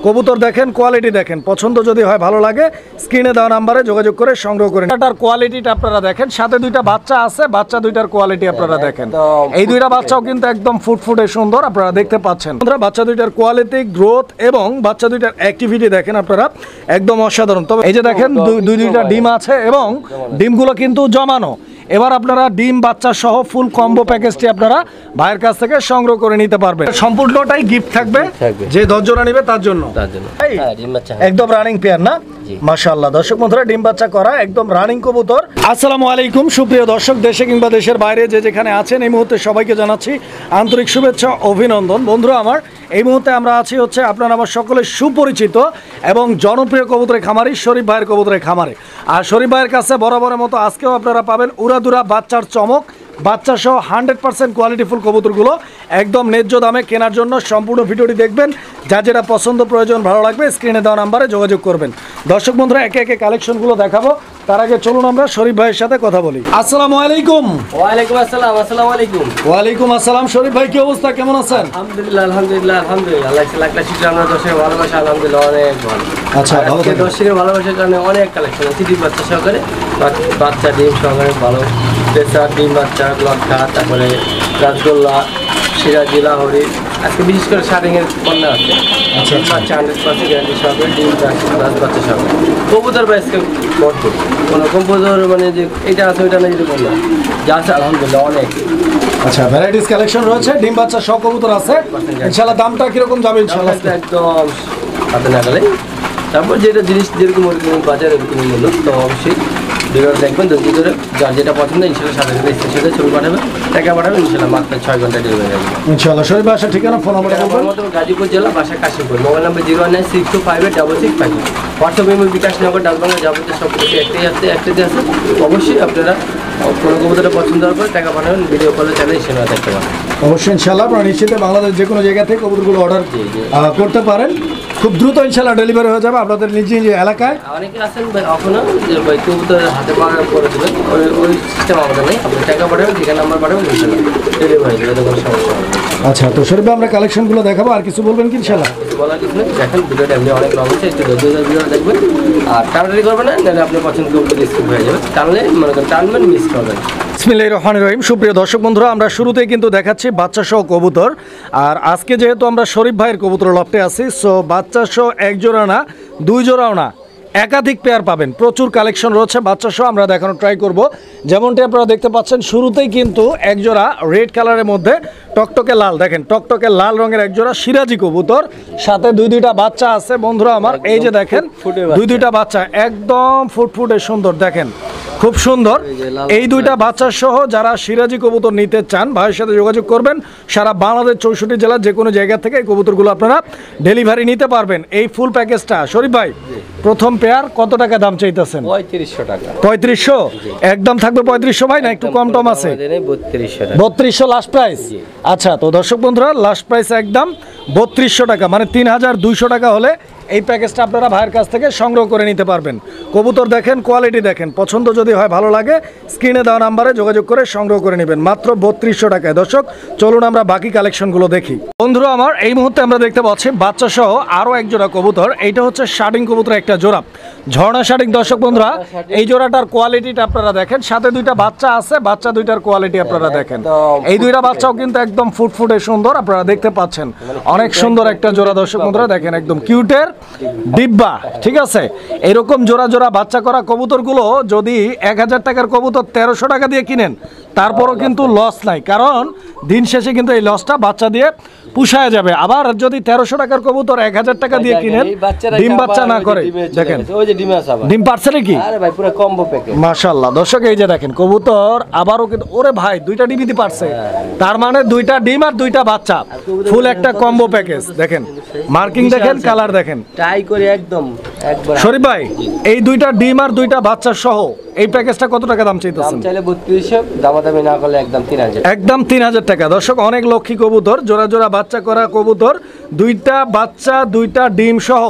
কবুতর দেখেন, কোয়ালিটি দেখেন, পছন্দ যদি হয় ভালো লাগে স্ক্রিনে দেওয়া নাম্বারে যোগাযোগ করে সংগ্রহ করেন। এটার কোয়ালিটিটা আপনারা দেখেন, সাথে দুইটা বাচ্চা আছে, বাচ্চা দুইটার কোয়ালিটি আপনারা দেখেন। এই দুইটা বাচ্চাও কিন্তু একদম ফুটফুটে সুন্দর আপনারা দেখতে পাচ্ছেন। বাচ্চা দুইটার কোয়ালিটি, গ্রোথ এবং বাচ্চা দুইটার অ্যাক্টিভিটি দেখেন আপনারা একদম অসাধারণ। তবে এই যে দেখেন দুইটা ডিম আছে এবং ডিমগুলো কিন্তু জমানো। এবার আপনারা ডিম বাচ্চা সহ ফুল কম্বো প্যাকেজটি আপনারা ভাইয়ের কাছ থেকে সংগ্রহ করে নিতে পারবেন। সম্পূর্ণটাই গিফট থাকবে, যে 10 জোড়া নেবে তার জন্য। একদম রানিং পেয়ার না? মাশাআল্লাহ। দর্শক বন্ধুরা, ডিম বাচ্চা করা একদম রানিং কবুতর। আসসালামু আলাইকুম সুপ্রিয় দর্শক, দেশে কিংবা দেশের বাইরে যে যেখানে আছেন, এই মুহূর্তে সবাইকে জানাচ্ছি আন্তরিক শুভেচ্ছা, অভিনন্দন। বন্ধুরা আমার, এই মুহূর্তে আমরা আছি হচ্ছে আপনারা আমার সকলের সুপরিচিত এবং জনপ্রিয় কবুতরের খামারি শরীফ ভাইয়ের কবুতরের খামারে। আর শরীফ ভাইয়ের কাছে বরাবরের মতো আজকেও আপনারা পাবেন উড়াদুরা বাচ্চার চমক, বাচ্চা সহ 100% কোয়ালিটিফুল কবুতরগুলো একদম ন্যায্য দামে। কেনার জন্য সম্পূর্ণ ভিডিওটি দেখবেন, যা যেটা পছন্দ প্রয়োজন ভালো লাগবে স্ক্রিনে দেওয়া নাম্বারে যোগাযোগ করবেন। দর্শক বন্ধুরা, একে একে কালেকশনগুলো দেখাবো, তার আগে চলুন আমরা শরীফ ভাইয়ের সাথে কথা বলি। আসসালামু আলাইকুম। ওয়ালাইকুম আসসালাম। আসসালামু আলাইকুম। ওয়ালাইকুম আসসালাম। শরীফ ভাই, কি অবস্থা, কেমন আছেন? আলহামদুলিল্লাহ আলহামদুলিল্লাহ আলহামদুলিল্লাহ। আল্লাহ লাখ লাখ শুকর, আমরা দর্শকের ভালোবাসা আলহামদুলিল্লাহ অনেক ভালো। আচ্ছা, ভালো থাকেন। দর্শকের ভালোবাসার কারণে অনেক কালেকশন আছে, ডিম বাচ্চা সহকারে, বাচ্চা ডিম সহকারে ভালো প্রেসার, ডিম বাচ্চা, লক্ষা, তারপরে রাসগোল্লা, সিরাজি, লাহোরি। আজকে বিশেষ করে শার্টিংয়ের পণ্য আছে। আচ্ছা, বাচ্চা 100% গ্যারান্টি সহকারে, ডিম বাচ্চা সহকারে। কবুতর বা আজকে ভরপুর, কোনো কবুতর মানে যে এটা আছে ওইটা না, যদি বললাম যা আছে আলহামদুলিল্লাহ অনেক। আচ্ছা, ভ্যারাইটিস কালেকশন রয়েছে, ডিম বাচ্চা সহ কবুতর আছে। ইনশাআল্লাহ দামটা কিরকম যাবে? ইনশাআল্লাহ একদম হাতে নাগালে। তারপর যেটা জিনিস যেরকম বাজারে এরকম মূল্য, তো অবশ্যই ভিডিও দেখবেন, ধৈর্য ধরে যার যেটা পছন্দ ইনশাআল্লাহ সাথে সাথে স্টেশনে ছবি পাঠাবেন, টাকা পাঠাবেন, ইনশাআল্লাহ মাত্র 6 ঘন্টা ডেলিভারি হবে ইনশাআল্লাহ। শরীফ ভাই, ঠিকানা ফোন নাম্বার বলবেন? গাজীপুর জেলা, বাসা কাশিমপুর, মোবাইল নাম্বার 01962586655। হোয়াটসঅ্যাপ এবং বিকাশ নগর, ডাকবাংলা যাবতীয় সব কিছু একটাতে আছে। অবশ্যই আপনারা কোনো কবুতরটা পছন্দ হওয়ার পরে টাকা পাঠাবেন, ভিডিও কলে চাইলে সেটা দেখতে পারেন। অবশ্যই ইনশাআল্লাহ আপনারা নিশ্চিন্তে বাংলাদেশ যে কোনো জায়গা থেকে কবুতরগুলো অর্ডার করতে পারেন। খুব দ্রুত ইনশাআল্লাহ ডেলিভারি হয়ে যাবে আপনাদের নিজ নিজ এলাকায়। অনেকে আছেন ভাই এখনো যে ভাই কবুতরের হাতে পাওয়া করে দেবেন, ওই সিস্টেম আমাদের নেই। আপনি টাকা পাঠাবেন, ঠিকানা নাম্বার পাঠাবেন, ইনশাআল্লাহ ডেলিভারি হয়ে যাবে, কোনো সমস্যা হবে না। আচ্ছা, তো শরীফ ভাই, আমরা কালেকশনগুলো দেখাবো, আর কিছু বলবেন কি? ইনশাআল্লাহ কিছু বলার কিছু নেই। দেখেন ভিডিওটা এমনি অনেক লং আছে, একটু ভিডিও দেখবেন আর টানাটানি করবেন না, নাহলে আপনি পছন্দ কবুতর স্কিপ হয়ে যাবে। টানলে মনে করেন টানবেন, মিস করবেন। বিসমিল্লাহির রহমানির রহিম। সুপ্রিয় দর্শক বন্ধুরা, আমরা শুরুতেই কিন্তু দেখাচ্ছি বাচ্চা সহ কবুতর। আর আজকে যেহেতু আমরা শরীফ ভাইয়ের কবুতর লফটে আছি, সো বাচ্চা সহ 1 জোড়া না, 2 জোড়াও না, একাধিক পেয়ার পাবেন। প্রচুর কালেকশন রয়েছে বাচ্চা সহ, আমরা দেখানোর ট্রাই করব। যেমনটি আপনারা দেখতে পাচ্ছেন, শুরুতেই কিন্তু 1 জোড়া রেড কালারের মধ্যে টকটকে লাল, দেখেন টকটকে লাল রঙের 1 জোড়া সিরাজি কবুতর, সাথে দুইটা বাচ্চা আছে। বন্ধুরা আমার, এই যে দেখেন দুইটা বাচ্চা একদম ফুটফুটে সুন্দর, দেখেন খুব সুন্দর। এই দুইটা বাচ্চা সহ যারা সিরাজি কবুতর নিতে চান, ভাইয়ের সাথে যোগাযোগ করবেন। সারা বাংলাদেশ 64 জেলার যে কোনো জায়গা থেকে এই কবুতরগুলো আপনারা ডেলিভারি নিতে পারবেন। এই ফুল প্যাকেজটা শরীফ ভাই, প্রথম পেয়ার কত টাকা দাম চাইতেছেন? 3500 টাকা। 3500 একদম থাকবে? 3500 ভাই, না একটু কম টম আছে? 3200 লাস্ট প্রাইস। আচ্ছা, তো দর্শক বন্ধুরা, লাস্ট প্রাইস একদম 3200 টাকা, মানে 3200 টাকা হলে এই প্যাকেজটা আপনারা ভাইয়ের কাছ থেকে সংগ্রহ করে নিতে পারবেন। কবুতর দেখেন, কোয়ালিটি দেখেন, পছন্দ যদি হয় ভালো লাগে স্ক্রিনে দেওয়া নাম্বারে যোগাযোগ করে সংগ্রহ করে নেবেন মাত্র 3200 টাকায়। দর্শক চলুন আমরা বাকি কালেকশনগুলো দেখি। বন্ধুরা আমার, এই মুহূর্তে আমরা দেখতে পাচ্ছি বাচ্চা সহ আরও 1 জোড়া কবুতর। এইটা হচ্ছে শার্টিং কবুতর একটা জোড়া, ঝর্ণা শার্টিং। দর্শক বন্ধুরা, এই জোড়াটার কোয়ালিটিটা আপনারা দেখেন, সাথে দুইটা বাচ্চা আছে, বাচ্চা দুইটার কোয়ালিটি আপনারা দেখেন। এই দুইটা বাচ্চাও কিন্তু একদম ফুটফুটে সুন্দর, আপনারা দেখতে পাচ্ছেন অনেক সুন্দর একটা জোড়া। দর্শক বন্ধুরা দেখেন, একদম কিউটের ডিব্বা, ঠিক আছে। এরকম জোড়া জোড়া বাচ্চা করা কবুতরগুলো যদি 1000 টাকার কবুতর 1300 টাকা দিয়ে কিনেন, তারপরও কিন্তু লস নাই, কারণ দিন শেষে কিন্তু এই লসটা বাচ্চা দিয়ে পুষায় যাবে। আবার যদি 1300 টাকার কবুতর 1000 টাকা দিয়ে কিনেন, ডিম বাচ্চা না করে, দেখেন ডিম পারছে নাকি? মাশাআল্লাহ। দর্শক এই যে দেখেন কবুতর আবারও কিন্তু, ওরে ভাই, 2টা ডিম দিতে পারছে, তার মানে 2টা ডিম আর 2টা বাচ্চা, ফুল একটা কম্বো প্যাকেজ। দেখেন মার্কিং দেখেন, কালার দেখেন, ট্রাই করে একদম একবার। শরীফ ভাই, এই 2টা ডিম আর 2টা বাচ্চা সহ এই প্যাকেজটা কত টাকা দাম চাইতেছেন? চাইলে 3200, দামাদামি না করলে একদম 3000। একদম 3000 টাকা। দর্শক, অনেক লক্ষ্মী কবুতর, জোড়া জোড়া বাচ্চা করা কবুতর, 2টা বাচ্চা 2টা ডিম সহ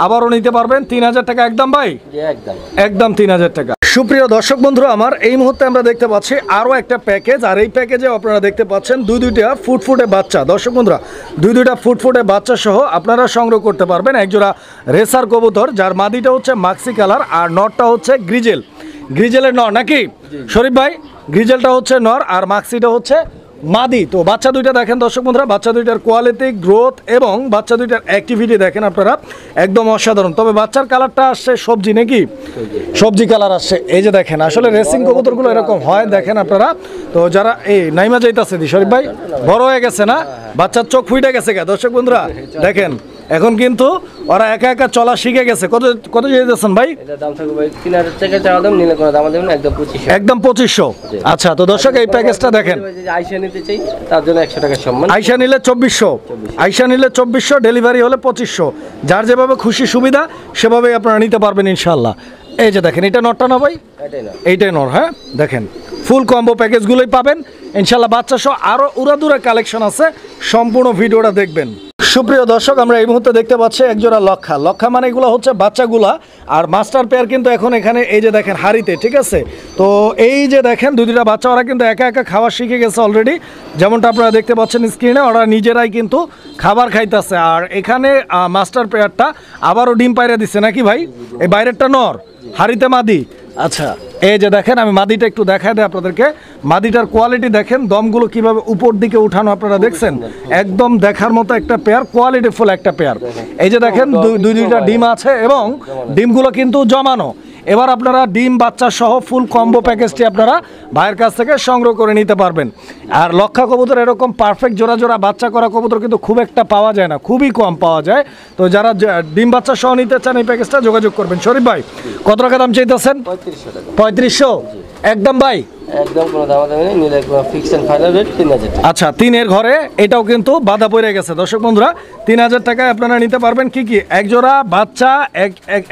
আবারও নিতে পারবেন 3000 টাকা একদম ভাই, একদম একদম 3000 টাকা। সুপ্রিয় দর্শক বন্ধুরা আমার, এই মুহূর্তে আমরা দেখতে পাচ্ছি আরও একটা প্যাকেজ। আর এই প্যাকেজে আপনারা দেখতে পাচ্ছেন দুইটা ফুটফুটে বাচ্চা। দর্শক বন্ধুরা, দুইটা ফুটফুটে বাচ্চা সহ আপনারা সংগ্রহ করতে পারবেন একজোড়া রেসার কবুতর, যার মাদিটা হচ্ছে মাক্সি কালার আর নরটা হচ্ছে গ্রিজেলের নর নাকি শরীফ ভাই? গ্রিজেলটা হচ্ছে নর আর মাক্সিটা হচ্ছে মাদি। তো বাচ্চা দুইটা দেখেন দর্শক বন্ধুরা, বাচ্চা দুইটার কোয়ালিটি, গ্রোথ এবং বাচ্চা দুইটার অ্যাক্টিভিটি দেখেন আপনারা, একদম অসাধারণ। তবে বাচ্চার কালারটা আসছে সবজি নাকি, সবজি কালার আসছে। এই যে দেখেন, আসলে রেসিং কবুতরগুলো এরকম হয় দেখেন আপনারা। তো যারা এই নাইমা যাইতাছে দি শরীফ ভাই, বড় হয়ে গেছে না, বাচ্চার চোখ ফুটে গেছে গা দর্শক বন্ধুরা দেখেন। এখন কিন্তু ওরা একা একা চলা শিখে গেছে। কত যেতেছেন ভাই? এটা দাম থাকবে ভাই 3000 টাকা চাওয়া দাম, নিলে কোনো দাম দেবেন না, একদম 2500। একদম 2500। আচ্ছা, তো দর্শক এই প্যাকেজটা দেখেন, আইসা নিতে চাই তার জন্য 100 টাকা সম্মান। আইসা নিলে 2400, ডেলিভারি হলে 2500। যার যেভাবে খুশি সুবিধা সেভাবেই আপনারা নিতে পারবেন ইনশাআল্লাহ। এই যে দেখেন, এটা নরটা না ভাই? এইটাই নর। হ্যাঁ দেখেন, ফুল কম্বো প্যাকেজগুলোই পাবেন ইনশাআল্লাহ। বাচ্চা সহ আরও উড়াদুরা কালেকশন আছে, সম্পূর্ণ ভিডিওটা দেখবেন। সুপ্রিয় দর্শক, আমরা এই মুহূর্তে দেখতে পাচ্ছি একজোড়া লক্ষা মানে এগুলো হচ্ছে বাচ্চাগুলা। আর মাস্টার পেয়ার কিন্তু এখন এখানে এই যে দেখেন হাড়িতে, ঠিক আছে? তো এই যে দেখেন দুইটা বাচ্চা, ওরা কিন্তু একা একা খাওয়া শিখে গেছে অলরেডি, যেমনটা আপনারা দেখতে পাচ্ছেন স্ক্রিনে। ওরা নিজেরাই কিন্তু খাবার খাইতেছে। আর এখানে মাস্টার পেয়ারটা আবারও ডিম পাইরা দিচ্ছে নাকি ভাই? এই বাইরেরটা নর, হাড়িতে মাদি। আচ্ছা, এই যে দেখেন, আমি মাদিটা একটু দেখাই দেয় আপনাদেরকে। মাদিটার কোয়ালিটি দেখেন, দমগুলো কিভাবে উপর দিকে উঠানো আপনারা দেখছেন, একদম দেখার মতো একটা পেয়ার, কোয়ালিটি ফুল একটা পেয়ার। এই যে দেখেন দুইটা ডিম আছে এবং ডিমগুলো কিন্তু জমানো। এবার আপনারা ডিম বাচ্চা সহ ফুল কম্বো প্যাকেজটি আপনারা ভাইয়ের কাছ থেকে সংগ্রহ করে নিতে পারবেন। আর লক্ষা কবুতর এরকম পারফেক্ট জোড়া বাচ্চা করা কবুতর কিন্তু খুব একটা পাওয়া যায় না, খুবই কম পাওয়া যায়। তো যারা ডিম বাচ্চা সহ নিতে চান এই প্যাকেজটা যোগাযোগ করবেন। শরীফ ভাই, কত টাকা দাম চাইতেছেন? 3500 একদম ভাই, একদম কোনো দাম দেবেন না, নিলে ফিক্স এন্ড ফাইনাল রেট 3000 টাকা। আচ্ছা, 3 ঘরে এটাও কিন্তু বাধা পড়ে গেছে দর্শক বন্ধুরা। 3000 টাকায় আপনারা নিতে পারবেন কি এক জোড়া বাচ্চা,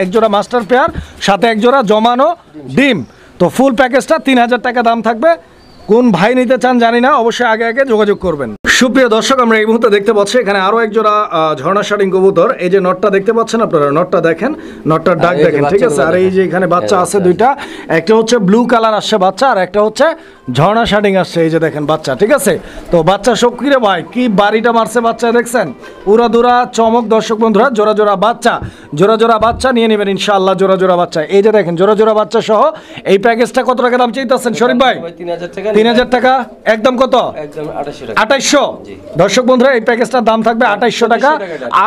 এক জোড়া মাস্টার পেয়ার, সাথে এক জোড়া জমানো ডিম। তো ফুল প্যাকেজটা 3000 টাকা দাম থাকবে। কোন ভাই নিতে চান জানি না, অবশ্যই আগে যোগাযোগ করবেন। সুপ্রিয় দর্শক, আমরা এই মুহূর্তে দেখতে পাচ্ছি এখানে আরো এক জোড়া ঝর্ণা শাটিং কবুতর। এই যে নটটা দেখতে পাচ্ছেন আপনারা, নটটা দেখেন, নটটার ডাক দেখেন, ঠিক আছে? আর এই যে এখানে বাচ্চা আছে দুইটা, একটা হচ্ছে ব্লু কালার আসছে বাচ্চা, আর একটা হচ্ছে ঝর্ণা শাটিং আসছে। এই যে দেখেন বাচ্চা, ঠিক আছে? তো বাচ্চা সক্রিয় ভাই, কি বাড়িটা মারছে বাচ্চা দেখছেন, উড়াদুরা চমক দর্শক বন্ধুরা। জোড়া বাচ্চা নিয়ে নেবেন ইনশাআল্লাহ, জোড়া বাচ্চা। এই যে দেখেন জোড়া বাচ্চা সহ এই প্যাকেজটা কত টাকা দাম চাইতেছেন শরীফ ভাই? 3000 টাকা একদম। কত? একদম 2800। দর্শক বন্ধুরা, এই প্যাকেজটার দাম থাকবে 2800 টাকা,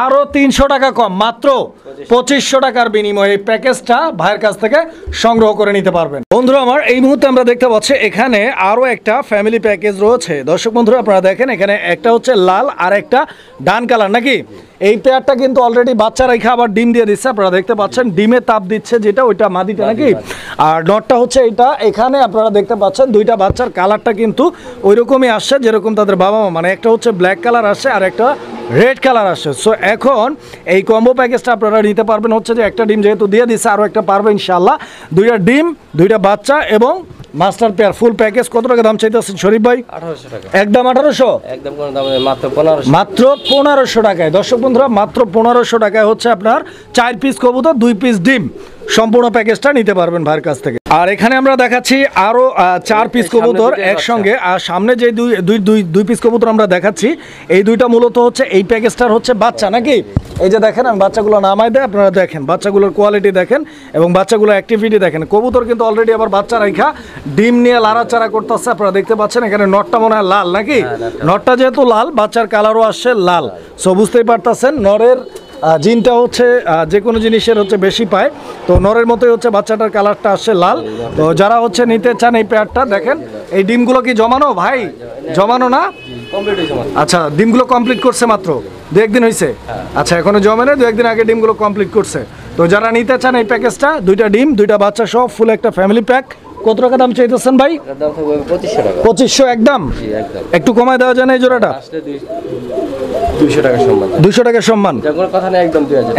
আরো 300 টাকা কম, মাত্র 2500 টাকার বিনিময়ে এই প্যাকেজটা ভাইয়ের কাছ থেকে সংগ্রহ করে নিতে পারবেন। বন্ধুরা আমার, এই মুহূর্তে আমরা দেখতে পাচ্ছি এখানে আরো একটা ফ্যামিলি প্যাকেজ রয়েছে। দর্শক বন্ধুরা আপনারা দেখেন, এখানে একটা হচ্ছে লাল আর একটা ডান কালার নাকি। এই পেয়ারটা কিন্তু অলরেডি বাচ্চা রেখে আবার ডিম দিয়ে দিচ্ছে, আপনারা দেখতে পাচ্ছেন ডিমে তাপ দিচ্ছে, যেটা ওইটা মাদিটা নাকি। আর নটটা হচ্ছে এটা। এখানে আপনারা দেখতে পাচ্ছেন দুইটা বাচ্চার কালারটা কিন্তু ওইরকমই আসছে যেরকম তাদের বাবা মা, মানে একটা হচ্ছে ব্ল্যাক কালার আসছে আর একটা রেড কালার আসছে। সো এখন এই কম্বো প্যাকেজটা আপনারা নিতে পারবেন হচ্ছে যে একটা ডিম যেহেতু দিয়ে দিচ্ছে, আরও একটা পারবে ইনশাআল্লাহ। দুইটা ডিম, দুইটা বাচ্চা এবং মাস্টার পেয়ার ফুল প্যাকেজ। কত টাকা দাম চাইতেছেন শরীফ ভাই? 1800 টাকা একদম 1800, একদম কোনো দাম নেই, মাত্র 1500, মাত্র 1500 টাকায়। দর্শক বন্ধুরা, মাত্র 1500 টাকায় হচ্ছে আপনার 4 পিস কবুতর, 2 পিস ডিম, সম্পূর্ণ প্যাকেজটা নিতে পারবেন ভাইয়ের কাছ থেকে। আর এখানে আমরা দেখাচ্ছি আরো 4 পিস কবুতর একসঙ্গে। আর সামনে যে দুই পিস কবুতর আমরা দেখাচ্ছি, এই দুইটা মূলত হচ্ছে এই প্যাকেজটার হচ্ছে বাচ্চা নাকি। এই যে দেখেন, আমি বাচ্চাগুলো নামাই দেয়, আপনারা দেখেন বাচ্চাগুলোর কোয়ালিটি দেখেন এবং বাচ্চাগুলোর অ্যাক্টিভিটি দেখেন। কবুতর কিন্তু অলরেডি আবার বাচ্চা রাখা ডিম নিয়ে লাড়াচাড়া করতেছে, আপনারা দেখতে পাচ্ছেন। এখানে নটটা মনে হয় লাল নাকি, নটটা যেহেতু লাল, বাচ্চার কালারও আসছে লাল। সো বুঝতেই পারতেছেন, নরের জিনটা হচ্ছে যে কোনো জিনিসের হচ্ছে বেশি পায়। তো নরের মতোই হচ্ছে বাচ্চাটার কালারটা আসছে লাল। তো যারা হচ্ছে নিতে চান এই পেয়ারটা, দেখেন এই ডিমগুলো কি জমানো ভাই? জমানো না? আচ্ছা, ডিমগুলো কমপ্লিট করছে মাত্র 2-1 দিন হয়েছে। আচ্ছা, এখনো জমে নেই, 2-1 দিন আগে ডিমগুলো কমপ্লিট করছে। তো যারা নিতে চান এই প্যাকেজটা, দুইটা ডিম, দুইটা বাচ্চা সহ ফুল একটা ফ্যামিলি প্যাক, কত টাকা দাম চাইতেছেন ভাই? 2500 একদম। একটু কমায় দেওয়া যায় না এই জোড়াটা? 200 টাকা সম্মান,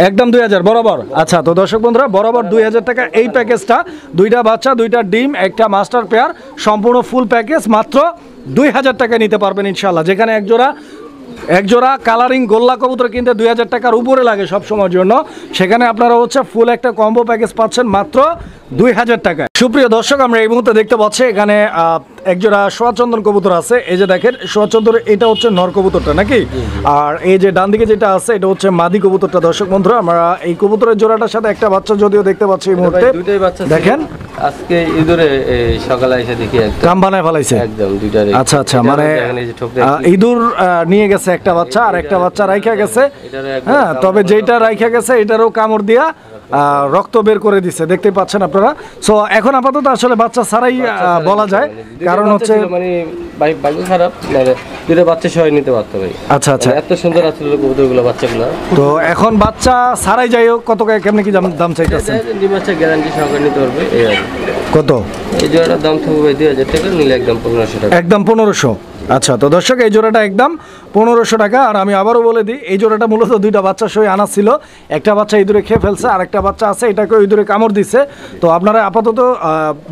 একদম 2000 বরাবর। আচ্ছা, তো দর্শক বন্ধুরা, বরাবর 2000 টাকা এই প্যাকেজটা, দুইটা বাচ্চা, দুইটা ডিম, একটা মাস্টার পেয়ার, সম্পূর্ণ ফুল প্যাকেজ মাত্র 2000 টাকা নিতে পারবেন ইনশাআল্লাহ। যেখানে এক জোড়া কালারিং গোল্লা কবুতর কিনতে 2000 টাকার উপরে লাগে সব সময়ের জন্য, সেখানে আপনারা হচ্ছে ফুল একটা কম্বো প্যাকেজ পাচ্ছেন মাত্র 2000 টাকা। সুপ্রিয় দর্শক, আমরা এই মুহূর্তে দেখতে পাচ্ছি এখানে একজোড়া সোয়াচন্দন কবুতর আছে। এই যে দেখেন সোয়াচন্দন, এটা হচ্ছে নর কবুতরটা নাকি? আর এই যে ডান দিকে যেটা আছে এটা হচ্ছে মাদি কবুতরটা। দর্শক বন্ধুরা, আমরা এই কবুতরের জোড়াটার সাথে একটা বাচ্চা যদিও দেখতে পাচ্ছি এই মুহূর্তে। দুইটাই বাচ্চা দেখেন আজকে ইঁদুরে সকালে এসে দেখি একটা কাম বানায় ফেলাইছে একদম দুইটারে। আচ্ছা আচ্ছা, মানে ইঁদুর নিয়ে গেছে একটা বাচ্চা আর একটা বাচ্চা রাইখা গেছে। হ্যাঁ, তবে যেটা রাইখা গেছে এটারও কামড় দিয়া রক্ত বের করে দিচ্ছে, দেখতে পাচ্ছেন আপনারা। সো এখন আপাতত আসলে বাচ্চা ছাড়াই বলা যায়, কারণ হচ্ছে মানে ভাগ্য খারাপ, দুটো বাচ্চা সবাই নিতে পারতো ভাই। আচ্ছা আচ্ছা, এত সুন্দর আসলে কবুতরগুলো বাচ্চাগুলো। তো এখন বাচ্চা ছাড়াই যাই হোক, কত কেমনে কি দাম চাইতেছেন? ডিম বাচ্চা গ্যারান্টি সহকারে নিতে পারবে এই আর কত? এই জোড়াটার দাম থাকবে ভাই 2000 টাকা, নিলে একদম 1500 টাকা। একদম 1500। আচ্ছা, তো দর্শক এই জোড়াটা একদম 1500 টাকা। আর আমি আবারও বলে দিই, এই জোড়াটা মূলত দুইটা বাচ্চা সহ আনা ছিল। একটা বাচ্চা ইঁদুরে খেয়ে ফেলছে, আর একটা বাচ্চা আছে এটাকে ইঁদুরে কামড় দিছে। তো আপনারা আপাতত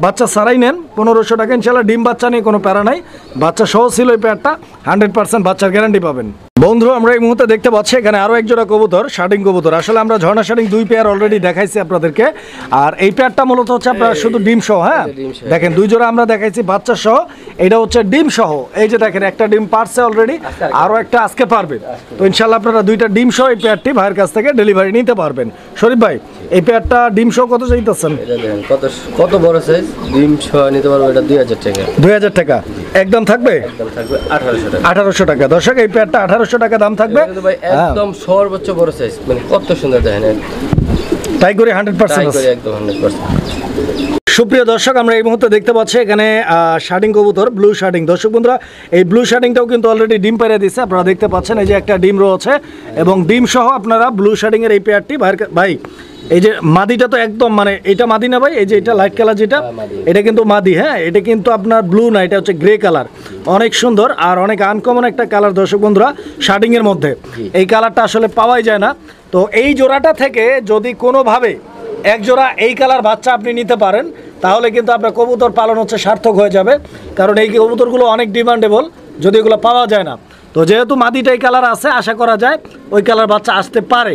বাচ্চা ছাড়াই নেন 1500 টাকা। ইনশাল্লাহ ডিম বাচ্চা নিয়ে কোনো প্যারা নাই, বাচ্চা সহ ছিল এই পেয়ারটা, 100% বাচ্চার গ্যারান্টি পাবেন। বন্ধু, আমরা এই মুহূর্তে দেখতে পাচ্ছি এখানে আরও এক জোড়া কবুতর, শার্টিং কবুতর। আসলে আমরা ঝর্ণা শার্টিং দুই পেয়ার অলরেডি দেখাইছি আপনাদেরকে। আর এই পেয়ারটা মূলত হচ্ছে আপনার শুধু ডিম সহ। হ্যাঁ, দেখেন দুই জোড়া আমরা দেখাইছি বাচ্চা সহ, এটা হচ্ছে ডিম সহ। এই যে দেখেন একটা ডিম পারছে অলরেডি, আরও একটা আজকে পারবে। তো ইনশাল্লাহ আপনারা দুইটা ডিম সহ এই পেয়ারটি ভাইয়ের কাছ থেকে ডেলিভারি নিতে পারবেন। শরীফ ভাই, এই পেয়ারটা ডিম সহ কত চাইতেছেন? কত বড় সাইজ ডিম সহ নিতে পারবো, এটা 2000 টাকা। 2000 টাকা একদম থাকবে? একদম থাকবে 1800 টাকা। 1800 টাকা। দর্শক, এই পেয়ারটা 1800 টাকা দাম থাকবে। একদম সর্বোচ্চ বড় সাইজ, মানে কত সুন্দর দেখেন, তাই করে 100% আছে একদম 100%। সুপ্রিয় দর্শক, আমরা এই মুহূর্তে দেখতে পাচ্ছি এখানে শার্টিং কবুতর, ব্লু শার্টিং। দর্শক বন্ধুরা, এই ব্লু শার্টিংটাও কিন্তু অলরেডি ডিম পেরে দিচ্ছে, আপনারা দেখতে পাচ্ছেন। এই যে একটা ডিম রয়েছে এবং ডিম সহ আপনারা ব্লু শার্টিং এর এই পেয়ারটি ভাই, এই যে মাদিটা তো একদম, মানে এটা মাদি না ভাই? এই যে এটা লাইট কালার যেটা, এটা কিন্তু মাদি। হ্যাঁ, এটা কিন্তু আপনার ব্লু না, এটা হচ্ছে গ্রে কালার। অনেক সুন্দর আর অনেক আনকমন একটা কালার দর্শক বন্ধুরা শার্টিং এর মধ্যে। এই কালারটা আসলে পাওয়াই যায় না। তো এই জোড়াটা থেকে যদি কোনোভাবে এক জোড়া এই কালার বাচ্চা আপনি নিতে পারেন, তাহলে কিন্তু আপনার কবুতর পালন হচ্ছে সার্থক হয়ে যাবে। কারণ এই কবুতরগুলো অনেক ডিমান্ডেবল, যদি এগুলো পাওয়া যায় না। তো যেহেতু মাদিটা এই কালার আছে, আশা করা যায় ওই কালার বাচ্চা আসতে পারে,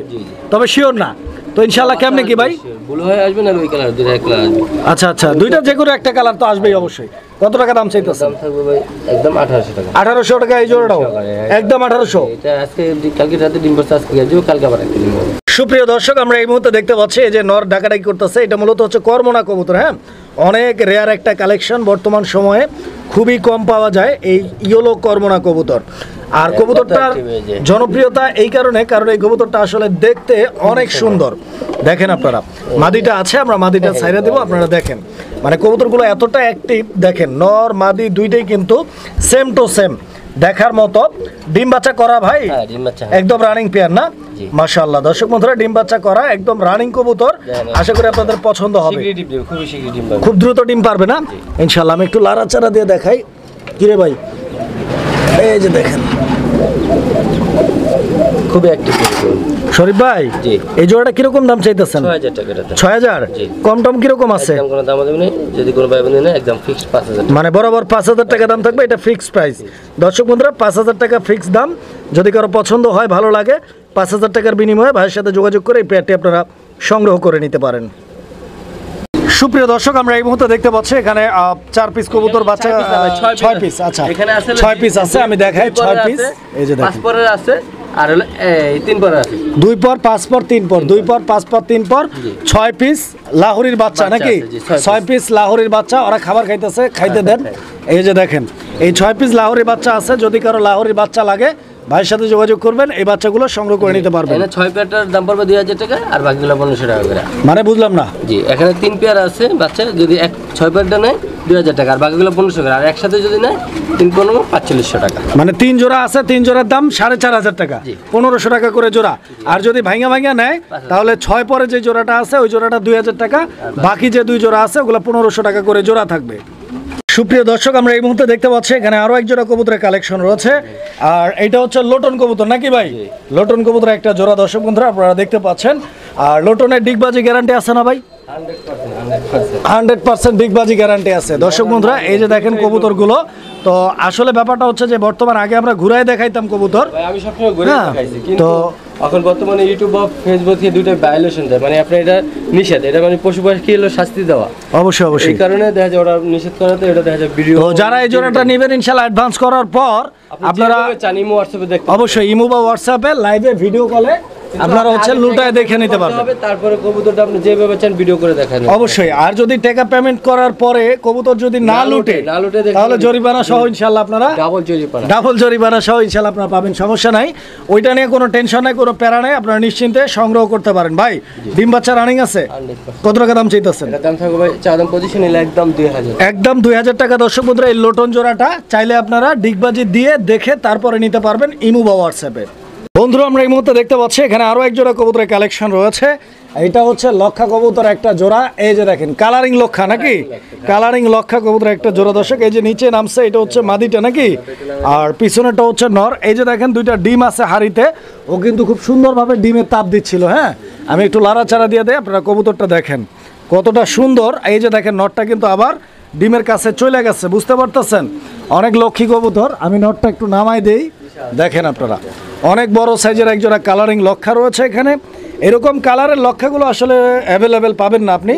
তবে শিওর না। তো ইনশাল্লাহ কেমনে কি ভাই? ব্লু হয়ে আসবে না ওই কালার, দুইটা এক কালার আসবে। আচ্ছা আচ্ছা, দুইটা যে কোনো একটা কালার তো আসবেই অবশ্যই। কত টাকা দাম চাইতেছে? দাম থাকবে ভাই একদম 1800 টাকা। 1800 টাকা এই জোড়াটাও একদম 1800। এটা আজকে কালকে রাতে ডিম বাচ্চা আজকে যাবে, কালকে আবার একটা ডিম হবে। সুপ্রিয় দর্শক, আমরা এই মুহূর্তে দেখতে পাচ্ছি এই যে নর ডাকাডাকি করতেছে, এটা মূলত হচ্ছে কর্মনা কবুতর। হ্যাঁ, অনেক রেয়ার একটা কালেকশন, বর্তমান সময়ে খুবই কম পাওয়া যায় এই ইয়েলো কর্মনা কবুতর। আর কবুতরটার জনপ্রিয়তা এই কারণে, কারণ এই কবুতরটা আসলে দেখতে অনেক সুন্দর। দেখেন আপনারা, মাদিটা আছে, আমরা মাদিটা ছাইড়া দেবো, আপনারা দেখেন। মানে কবুতরগুলো এতটা অ্যাক্টিভ, দেখেন নর মাদি দুইটাই কিন্তু সেম টু সেম দেখার মতো। ডিম বাচ্চা করা ভাই, একদম রানিং পেয়ার না? মাশাআল্লাহ। দর্শক বন্ধুরা, ডিম বাচ্চা করা একদম রানিং কবুতর, আশা করি আপনাদের পছন্দ হবে। খুব দ্রুত ডিম পারবে না ইনশাআল্লাহ। আমি একটু লাড়াচাড়া দিয়ে দেখাই। কিরে ভাই, এই যে দেখেন খুবই অ্যাক্টিভ। শরীফ ভাই, এই জোড়াটা কিরকম দাম চাইতেছেন? 6000 টাকা। 6000? কম টম কিরকম আছে? একদম কোনো দাম দেবে না, যদি কোনো ভাই বোন না, একদম ফিক্সড 5000। মানে বরাবর 5000 টাকা দাম থাকবে, এটা ফিক্সড প্রাইস। দর্শক বন্ধুরা, 5000 টাকা ফিক্সড দাম। যদি কারো পছন্দ হয়, ভালো লাগে, 5000 টাকার বিনিময়ে ভাইয়ের সাথে যোগাযোগ করে এই পেয়ারটি আপনারা সংগ্রহ করে নিতে পারেন। সুপ্রিয় দর্শক, আমরা এই মুহূর্তে দেখতে পাচ্ছি এখানে 4 পিস কবুতর বাচ্চা, 6 পিস। আচ্ছা, এখানে আছে 6 পিস আছে, আমি দেখাই 6 পিস। এই যে দেখেন, 5 পরের আছে আর হলো এই 3 পরের আছে। 2 পর 5 পর 3 পর, 2 পর 5 পর 3 পর, 6 পিস লাহোরির বাচ্চা নাকি? 6 পিস লাহোরির বাচ্চা, ওরা খাবার খাইতেছে, খাইতে দেন। এই যে দেখেন, এই 6 পিস লাহোরির বাচ্চা আছে। যদি কারো লাহোরির বাচ্চা লাগে, ভাইয়ের সাথে যোগাযোগ করবেন, এই বাচ্চাগুলো সংগ্রহ করে নিতে পারবেন। এখানে 6 পেয়ারটার দাম পড়বে 2000 টাকা, আর বাকিগুলো 1500 টাকা করে। মানে বুঝলাম না। জি, এখানে 3 পেয়ার আছে বাচ্চা, যদি 6 পেয়ারটা নেয় 2000 টাকা, আর বাকিগুলো 1500 টাকা, আর একসাথে যদি নেয় 3 15 4500 টাকা। মানে 3 জোড়া আছে, 3 জোড়ার দাম 4500 টাকা, 1500 টাকা করে জোড়া। আর যদি ভাঙা ভাঙা নেয়, তাহলে 6 পরে যে জোড়াটা আছে ওই জোড়াটা 2000 টাকা, বাকি যে 2 জোড়া আছে ওগুলো 1500 টাকা করে জোড়া থাকবে। সুপ্রিয় দর্শক, আমরা এই মুহূর্তে দেখতে পাচ্ছি এখানে আরো এক জোড়া কবুতরের কালেকশন রয়েছে। আর এটা হচ্ছে লোটন কবুতর নাকি ভাই? লোটন কবুতর একটা জোড়া দর্শক বন্ধুরা আপনারা দেখতে পাচ্ছেন। আর লোটনের ডিগবাজি গ্যারান্টি আছে না ভাই? 100% ডিগবাজি গ্যারান্টি আছে দর্শক বন্ধুরা। এই যে দেখেন কবুতরগুলো, তো আসলে ব্যাপারটা হচ্ছে যে বর্তমান আগে আমরা ঘুরায় দেখাইতাম কবুতর, আমি সবসময় ঘুরে দেখাইছি, কিন্তু তো এখন বর্তমানে ইউটিউব বা ফেসবুক থেকে দুটো ভায়োলেশন দেয়, মানে আপনার এটা নিষেধ, এটা মানে পশু পাখি হলো শাস্তি দেওয়া। অবশ্যই অবশ্যই, এই কারণে দেখা যায় ওরা নিষেধ করাতে এটা দেখা যায় ভিডিও। তো যারা এই জোড়াটা নেবেন ইনশাআল্লাহ অ্যাডভান্স করার পর আপনারা চান ইমো হোয়াটসঅ্যাপে দেখতে, অবশ্যই ইমো বা হোয়াটসঅ্যাপে লাইভে ভিডিও কলে আপনারা হচ্ছে লুটায় দেখে নিতে পারবেন। তারপরে কবুতরটা আপনি যেভাবে চান ভিডিও করে দেখান অবশ্যই। আর যদি টাকা পেমেন্ট করার পরে কবুতর যদি না লুটে তাহলে জরিমানা সহ ইনশাআল্লাহ আপনারা ডাবল জরিমানা সহ ইনশাআল্লাহ আপনারা পাবেন, সমস্যা নাই। ওইটা নিয়ে কোনো টেনশন নাই, কোনো প্যারা নাই, আপনারা নিশ্চিন্তে সংগ্রহ করতে পারেন। ভাই ডিম বাচ্চা রানিং আছে, কত টাকা দাম চাইতেছেন? দাম থাকবে ভাই চা দাম পজিশন নিলে একদম 2000, একদম 2000 টাকা। দর্শক বন্ধুরা এই লোটন জোড়াটা চাইলে আপনারা ডিগবাজি দিয়ে দেখে তারপরে নিতে পারবেন ইমো বা হোয়াটসঅ্যাপে। বন্ধুরা আমরা এই মুহূর্তে দেখতে পাচ্ছি এখানে আরো এক জোড়া কবুতরের কালেকশন রয়েছে। এটা হচ্ছে লক্ষা কবুতর একটা জোড়া, এই যে দেখেন কালারিং লক্ষা নাকি, কালারিং লক্ষা কবুতর একটা জোড়া। দর্শক এই যে নিচে নামছে এটা হচ্ছে মাদিটা নাকি, আর পিছনেটা হচ্ছে নর। এই যে দেখেন দুইটা ডিম আছে হাড়িতে, ও কিন্তু খুব সুন্দরভাবে ডিমের তাপ দিচ্ছিল। হ্যাঁ, আমি একটু লাড়াচাড়া দিয়ে দেয়, আপনারা কবুতরটা দেখেন কতটা সুন্দর। এই যে দেখেন নটটা কিন্তু আবার ডিমের কাছে চলে গেছে, বুঝতে পারতেছেন? অনেক লক্ষ্মী কবুতর। আমি নটটা একটু নামাই দেই, দেখেন আপনারা অনেক বড় সাইজের একজোড়া কালারিং লক্ষা রয়েছে এখানে। এরকম কালারের লক্ষাগুলো আসলে অ্যাভেলেবেল পাবেন না আপনি,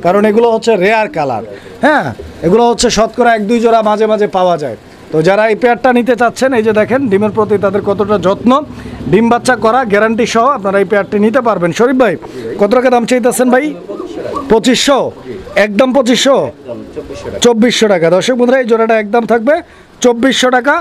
কারণ এগুলো হচ্ছে রেয়ার কালার। হ্যাঁ, এগুলো হচ্ছে শতকরা 1-2 জোড়া মাঝে মাঝে পাওয়া যায়। তো যারা এই পেয়ারটা নিতে চাচ্ছেন, এই যে দেখেন ডিমের প্রতি তাদের কতটা যত্ন, ডিম বাচ্চা করা গ্যারান্টি সহ আপনারা এই পেয়ারটি নিতে পারবেন। শরীফ ভাই কত টাকা দাম চাইতেছেন ভাই? 2500, একদম 2400 টাকা। দর্শক বন্ধুরা এই জোড়াটা একদম থাকবে 2400 টাকা,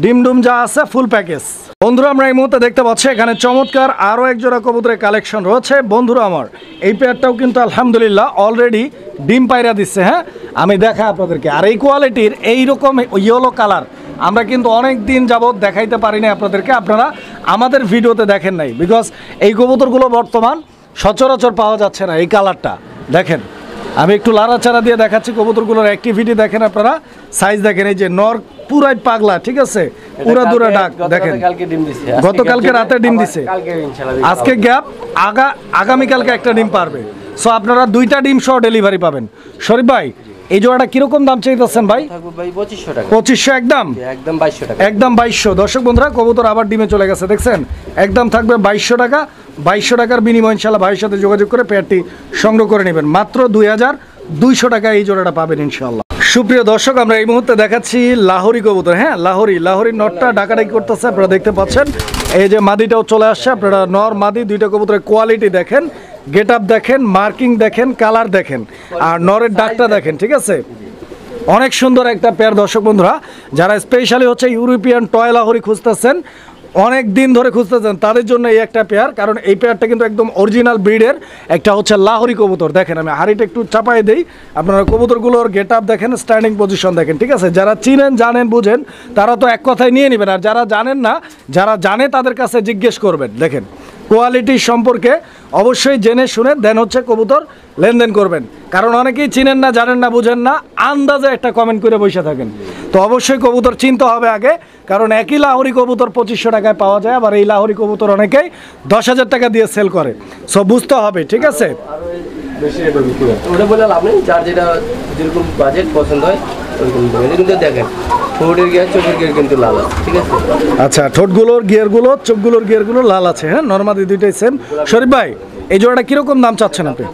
ডিম ডুম যা আছে ফুল প্যাকেজ। বন্ধুরা আমরা এই মুহূর্তে দেখতে পাচ্ছি এখানে চমৎকার আরও এক জোড়া কবুতরের কালেকশন রয়েছে। বন্ধুরা আমার এই পেয়ারটাও কিন্তু আলহামদুলিল্লাহ অলরেডি ডিম পায়রা দিচ্ছে। হ্যাঁ, আমি দেখা আপনাদেরকে। আর এই কোয়ালিটির এইরকম ইয়েলো কালার আমরা কিন্তু অনেক দিন যাবৎ দেখাইতে পারি না আপনাদেরকে, আপনারা আমাদের ভিডিওতে দেখেন নাই, বিকজ এই কবুতরগুলো বর্তমান সচরাচর পাওয়া যাচ্ছে না। এই কালারটা দেখেন, আমি একটু লাড়াচাড়া দিয়ে দেখাচ্ছি কবুতরগুলোর অ্যাক্টিভিটি দেখেন আপনারা, সাইজ দেখেন। এই যে নর পুরাই পাগলা, ঠিক আছে, পুরা দুরা ডাক দেখেন, গতকালকে রাতে ডিম দিছে, আজকে গ্যাপ, আগামীকালকে একটা ডিম পারবে। সো আপনারা 2টা ডিম সহ ডেলিভারি পাবেন। শরীফ ভাই এই জোড়াটা কিরকম দাম চাইতেছেন ভাই? 2500, একদম 2200। দর্শক বন্ধুরা কবুতর আবার ডিমে চলে গেছে, দেখছেন? একদম থাকবে 2200 টাকা। 2200 টাকার বিনিময় ইনশাল্লাহ ভাইয়ের সাথে যোগাযোগ করে পেয়ারটি সংগ্রহ করে নেবেন। মাত্র 2200 টাকা এই জোড়াটা পাবেন ইনশাল্লাহ। সুপ্রিয় দর্শক আমরা এই মুহূর্তে দেখাচ্ছি লাহোরি কবুতর। হ্যাঁ, লাহোরি নটটা ডাকাডাকি করতেছে, আপনারা দেখতে পাচ্ছেন। এই যে মাদিটাও চলে আসছে, আপনারা নর মাদি দুইটা কবুতরের কোয়ালিটি দেখেন, গেট আপ দেখেন, মার্কিং দেখেন, কালার দেখেন, আর নরের ডাকটা দেখেন, ঠিক আছে? অনেক সুন্দর একটা পেয়ার। দর্শক বন্ধুরা যারা স্পেশালি হচ্ছে ইউরোপিয়ান টয় লাহোরি খুঁজতেছেন, অনেক দিন ধরে খুঁজতেছেন, তাদের জন্য এই একটা পেয়ার। কারণ এই পেয়ারটা কিন্তু একদম অরিজিনাল ব্রিডের একটা হচ্ছে লাহোরি কবুতর। দেখেন আমি হাড়িটা একটু চাপাই দেই, আপনারা কবুতরগুলোর গেট আপ দেখেন, স্ট্যান্ডিং পজিশন দেখেন, ঠিক আছে? যারা চিনেন জানেন বুঝেন তারা তো এক কথায় নিয়ে নেবেন, আর যারা জানেন না, যারা জানে তাদের কাছে জিজ্ঞেস করবেন। দেখেন কোয়ালিটি সম্পর্কে অবশ্যই জেনে শুনে দেন হচ্ছে কবুতর লেনদেন করবেন, কারণ অনেকেই চিনেন না, জানেন না, বুঝেন না, আন্দাজে একটা কমেন্ট করে বসে থাকেন। তো অবশ্যই কবুতর চিনতে হবে আগে, কারণ একই লাহোরি কবুতর 2500 টাকায় পাওয়া যায়, আবার এই লাহোরি কবুতর অনেকেই 10,000 টাকা দিয়ে সেল করে। সো বুঝতে হবে, ঠিক আছে? ওটা বলে লাভ নেই, যার যেটা যেরকম বাজেট পছন্দ হয় ওইরকম কিন্তু দেখেন ঠোঁটের গিয়ার চোখের গিয়ার কিন্তু লাল আছে, ঠিক আছে? আচ্ছা, ঠোঁটগুলোর গিয়ারগুলো, চোখগুলোর গিয়ারগুলো লাল আছে। হ্যাঁ, নরমালি দুইটাই সেম। শরীফ ভাই এই জোড়াটা কিরকম দাম চাচ্ছেন আপনি?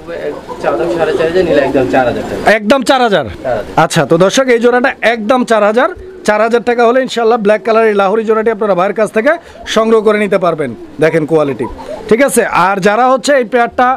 একদম 4000। আচ্ছা, তো দর্শক এই জোড়াটা একদম 4000 টাকা হলে ইনশাল্লাহ ব্ল্যাক কালারের লাহোরি জোড়াটি আপনারা ভাইয়ের কাছ থেকে সংগ্রহ করে নিতে পারবেন। দেখেন কোয়ালিটি, ঠিক আছে? আর যারা হচ্ছে এই পেয়ারটা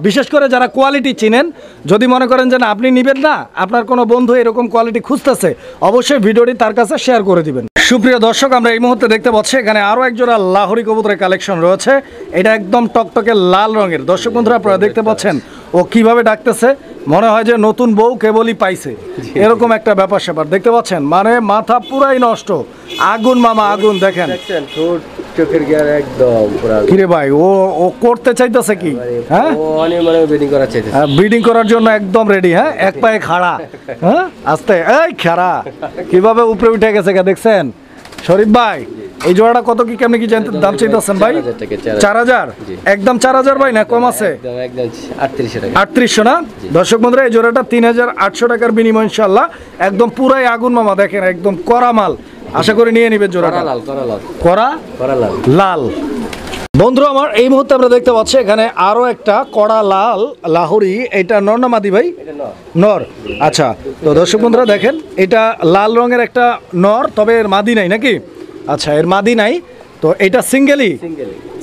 বিশেষ করে যারা কোয়ালিটি চিনেন, যদি মনে করেন যে না আপনি নেবেন না, আপনার কোনো বন্ধু এরকম কোয়ালিটি খুঁজতেছে, অবশ্যই ভিডিওটি তার কাছে শেয়ার করে দিবেন। সুপ্রিয় দর্শক আমরা এই মুহূর্তে দেখতে পাচ্ছি এখানে আরও এক জোড়া লাহোরি কবুতরের কালেকশন রয়েছে। এটা একদম টকটকে লাল রঙের। দর্শক বন্ধুরা আপনারা দেখতে পাচ্ছেন ও কিভাবে ডাকতেছে, মনে হয় যে নতুন বউ কেবলই পাইছে, এরকম একটা ব্যাপার স্যাপার দেখতে পাচ্ছেন। মানে মাথা পুরাই নষ্ট, আগুন মামা আগুন। দেখেন চোখের গিয়ার একদম পুরো। কিরে ভাই ও করতে চাইতেছে কি? হ্যাঁ, ব্রিডিং করার জন্য একদম রেডি। হ্যাঁ, এক পায়ে খাড়া। হ্যাঁ, আস্তে এই খাড়া কিভাবে উপরে উঠে গেছে, দেখছেন? শরীফ ভাই এই জোড়াটা কত কি কেমনি কি জানতে দাম চাইতেছেন ভাই? 4000, একদম 4000 ভাই, না কম আছে? 3800 না? দর্শক বন্ধুরা এই জোড়াটা 3800 টাকার বিনিময় ইনশাল্লাহ একদম পুরাই আগুন মামা। দেখেন একদম করা মাল, আশা করি নিয়ে নিবেন জোড়াটা। করা লাল। বন্ধুরা আমার এই মুহূর্তে আমরা দেখতে পাচ্ছি এখানে আরো একটা কড়া লাল লাহোরি, এটা নর না মাদি ভাই? নর। আচ্ছা, তো দর্শক বন্ধুরা দেখেন এটা লাল রঙের একটা নর, তবে এর মাদি নাই নাকি? আচ্ছা, এর মাদি নাই, তো এটা সিঙ্গেলই?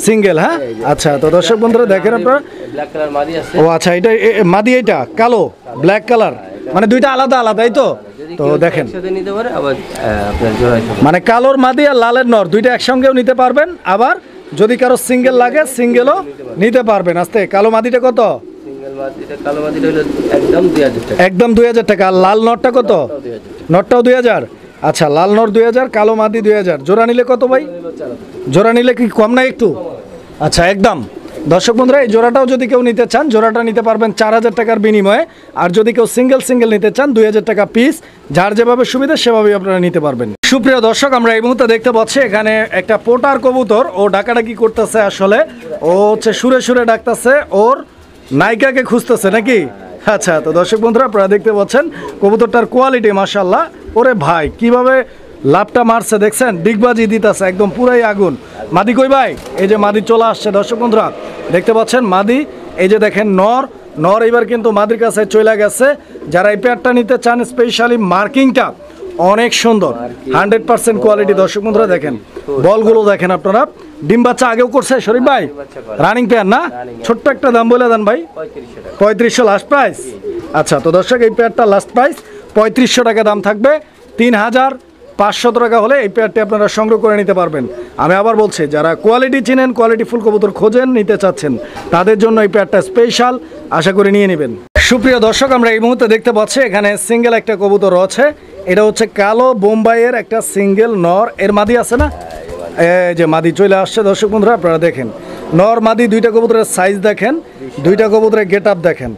সিঙ্গেল, হ্যাঁ। আচ্ছা, তো দর্শক বন্ধুরা দেখেন আপনারা, ব্ল্যাক কালার মাদি আছে। ও আচ্ছা, এটা মাদি, এটা কালো ব্ল্যাক কালার, মানে দুইটা আলাদা আলাদাই তো? তো দেখেন একসাথে নিতে পারে, আবার আপনার জোড়া হিসেবে। মানে কালোর মাদি আর লালের নর দুইটা একসঙ্গেও নিতে পারবেন, আবার যদি কারো সিঙ্গেল লাগে সিঙ্গেলও নিতে পারবেন। আস্তে, কালো মাদিটা কত? সিঙ্গেল মাদিটা, কালো মাদিটা হলো একদম 2000 টাকা। একদম 2000 টাকা। আর লাল নরটা কত? নরটাও 2000। আচ্ছা, লাল নর 2000, কালো মাদি 2000। জোড়া নিলে কত ভাই? জোড়া নিলে কি কম না একটু? আচ্ছা, একদম। দর্শক বন্ধুরা এই জোড়াটাও যদি কেউ নিতে চান, জোড়াটা নিতে পারবেন 4000 টাকার বিনিময়ে। আর যদি কেউ সিঙ্গেল সিঙ্গেল নিতে চান 2000 টাকা পিস, যার যেভাবে সুবিধা সেভাবেই আপনারা নিতে পারবেন। সুপ্রিয় দর্শক, আমরা এই মুহূর্তে দেখতে পাচ্ছি এখানে একটা পোটার কবুতর, ও ডাকাডাকি করতেছে, আসলে ও হচ্ছে সুরে সুরে ডাকতেছে, ওর নায়িকাকে খুঁজতেছে নাকি? আচ্ছা, তো দর্শক বন্ধুরা আপনারা দেখতে পাচ্ছেন কবুতরটার কোয়ালিটি মাশাআল্লাহ। ওরে ভাই, কিভাবে লাভটা মারছে দেখছেন, ডিগবাজি দিতেছে একদম পুরাই আগুন। মাদি কই ভাই? এই যে মাদি চলে আসছে দর্শক বন্ধুরা, দেখতে পাচ্ছেন মাদি। এই যে দেখেন নর, নর এবার কিন্তু মাদির কাছে চলে গেছে। যারা এই পেয়ারটা নিতে চান, স্পেশালি মার্কিংটা অনেক সুন্দর, 100% কোয়ালিটি। দর্শক বন্ধুরা দেখেন বলগুলো দেখেন আপনারা। ডিম বাচ্চা আগেও করছে শরীফ ভাই? রানিং পেয়ার না? ছোট্ট একটা দাম বলে দেন ভাই। 3500 লাস্ট প্রাইস। আচ্ছা, তো দর্শক এই পেয়ারটা লাস্ট প্রাইস 3500 টাকা দাম থাকবে। 3500 টাকা হলে এই পেয়ারটি আপনারা সংগ্রহ করে নিতে পারবেন। আমি আবার বলছি, যারা কোয়ালিটি চিনেন, কোয়ালিটি ফুল কবুতর খোঁজেন, নিতে চাচ্ছেন, তাদের জন্য এই পেয়ারটা স্পেশাল, আশা করে নিয়ে নেবেন। সুপ্রিয় দর্শক, আমরা এই মুহূর্তে দেখতে পাচ্ছি এখানে সিঙ্গেল একটা কবুতর রয়েছে। এটা হচ্ছে কালো বোম্বাইয়ের একটা সিঙ্গেল নর। এর মাদি আছে না? এই যে মাদি চলে আসছে দর্শক বন্ধুরা, আপনারা দেখেন নর মাদি দুইটা কবুতরের সাইজ দেখেন, দুইটা কবুতরের গেট আপ দেখেন,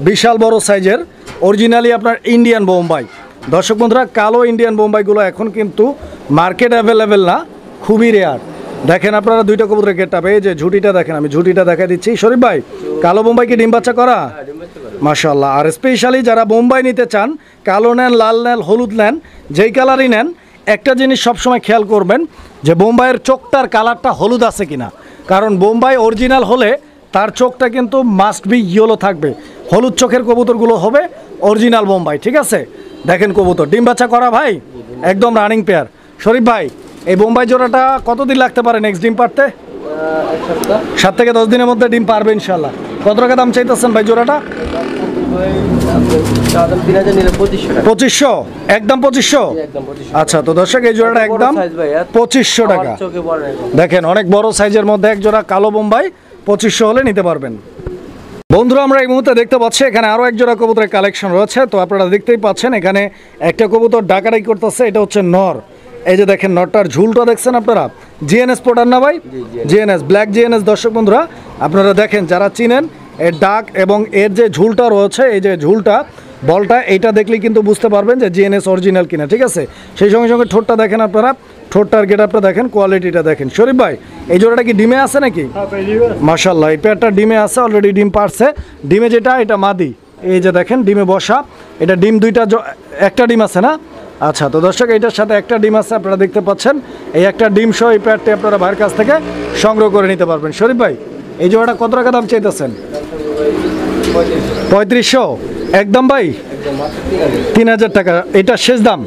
বিশাল বড় সাইজের, অরিজিনালি আপনার ইন্ডিয়ান বোম্বাই। দর্শক বন্ধুরা, কালো ইন্ডিয়ান বোম্বাইগুলো এখন কিন্তু মার্কেট অ্যাভেলেবেল না, খুবই রেয়ার। দেখেন আপনারা দুইটা কবুতরের গেট আপ। এই যে ঝুটিটা দেখেন, আমি ঝুটিটা দেখা দিচ্ছি শরীফ ভাই। কালো বোম্বাই কি ডিম বাচ্চা করা? মাশাআল্লাহ। আর স্পেশালি যারা বোম্বাই নিতে চান, কালো নেন, লাল নেন, হলুদ নেন, যেই কালারই নেন, একটা জিনিস সবসময় খেয়াল করবেন যে বোম্বাইয়ের চোখটার কালারটা হলুদ আছে কিনা। কারণ বোম্বাই অরিজিনাল হলে তার চোখটা কিন্তু মাস্ট বি ইয়েলো থাকবে। হলুদ চোখের কবুতরগুলো হবে অরিজিনাল বোম্বাই, ঠিক আছে? দেখেন কবুতর ডিম বাচ্চা করা ভাই, একদম রানিং পেয়ার। শরীফ ভাই, এই বোম্বাই জোড়াটা কতদিন লাগতে পারে নেক্সট ডিম পারতে? 7 থেকে 10 দিনের মধ্যে ডিম পারবে ইনশাল্লাহ। কত টাকা দাম চাইতেছেন ভাই জোড়াটা? 2500, একদম 2500। আচ্ছা, তো দর্শক এই জোড়াটা একদম 2500 টাকা। দেখেন অনেক বড় সাইজের মধ্যে এক জোড়া কালো বোম্বাই, 2500 হলে নিতে পারবেন। বন্ধুরা, আমরা এই মুহূর্তে দেখতে পাচ্ছি এখানে আরও এক জোড়া কবুতরের কালেকশন রয়েছে। তো আপনারা দেখতেই পাচ্ছেন এখানে একটা কবুতর ডাকাডাকি করতেছে, এটা হচ্ছে নর। এই যে দেখেন নরটার ঝুলটা দেখছেন আপনারা, জিএনএস পোটার না ভাই? GNS, black GNS. দর্শক বন্ধুরা আপনারা দেখেন, যারা চিনেন এর ডাক এবং এর যে ঝুলটা রয়েছে, এই যে ঝুলটা বলটা, এইটা দেখলেই কিন্তু বুঝতে পারবেন যে জিএনএস অরিজিনাল কিনা, ঠিক আছে? সেই সঙ্গে সঙ্গে ঠোঁটটা দেখেন আপনারা, ঠোঁটটার গেট আপটা দেখেন, কোয়ালিটিটা দেখেন। শরীফ ভাই, এই জোড়াটা কি ডিমে আছে নাকি? মাশাআল্লাহ, এই পেয়ারটা ডিমে আছে, অলরেডি ডিম পারছে। ডিমে যেটা, এটা মাদি। এই যে দেখেন ডিমে বসা, এটা ডিম দুইটা, একটা ডিম আছে না? আচ্ছা, তো দর্শক এইটার সাথে একটা ডিম আছে, আপনারা দেখতে পাচ্ছেন। এই একটা ডিম সহ এই পেয়ারটি আপনারা ভাইয়ের কাছ থেকে সংগ্রহ করে নিতে পারবেন। শরীফ ভাই, এই জোড়াটা কত টাকা দাম চাইতেছেন? 3500 একদম ভাই? 3000 টাকা, এটা শেষ দাম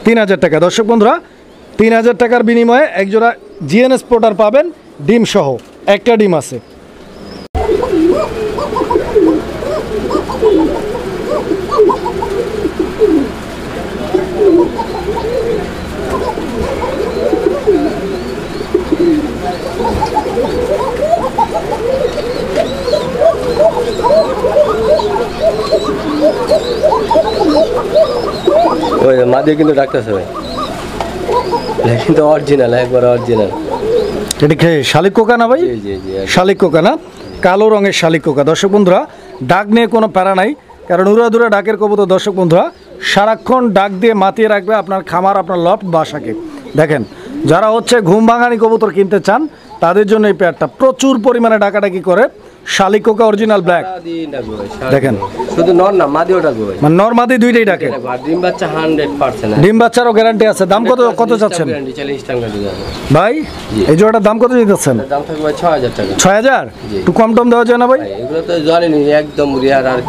3000 টাকা। দর্শক বন্ধুরা, 3000 টাকার বিনিময়ে একজোড়া জিএনএস পোটার পাবেন, ডিম সহ, একটা ডিম আছে। ওই মাদি কিন্তু ডাকতেছে ভাই, কিন্তু অরিজিনাল, একবার অরিজিনাল। এটা কি শালিক কোকা না ভাই? শালিক কোকা না, কালো রঙের শালিক কোকা। দর্শক বন্ধুরা, ডাক নিয়ে কোনো প্যারা নাই, কারণ উড়াদুরা ডাকের কবুতর দর্শক বন্ধুরা সারাক্ষণ ডাক দিয়ে মাতিয়ে রাখবে আপনার খামার, আপনার লফট, বাসাকে। দেখেন, যারা হচ্ছে ঘুম ভাঙানি কবুতর কিনতে চান, তাদের জন্য এই পেয়ারটা প্রচুর পরিমাণে ডাকাডাকি করে, শালিক কোকা অরিজিনাল ব্ল্যাক সারাদিন ডাকবে ভাই, সারাদিন। দেখেন। শুধু নর না মাদিও ডাকবে ভাই। মানে নর মাদি দুইটাই ডাকে। আর ডিম বাচ্চা 100%। ডিম বাচ্চারও গ্যারান্টি আছে। দাম কত চাচ্ছেন গ্যারান্টি চলে ইনস্ট্যান্ট গ্যারান্টি যাবে। ভাই? এই জোড়াটার দাম কত দিতেছেন? দাম থাকবে ভাই 6000 টাকা। 6000? একটু কম টম দেওয়া যায় না ভাই? ভাই এগুলো তো জানেনই একদম রিয়ার আর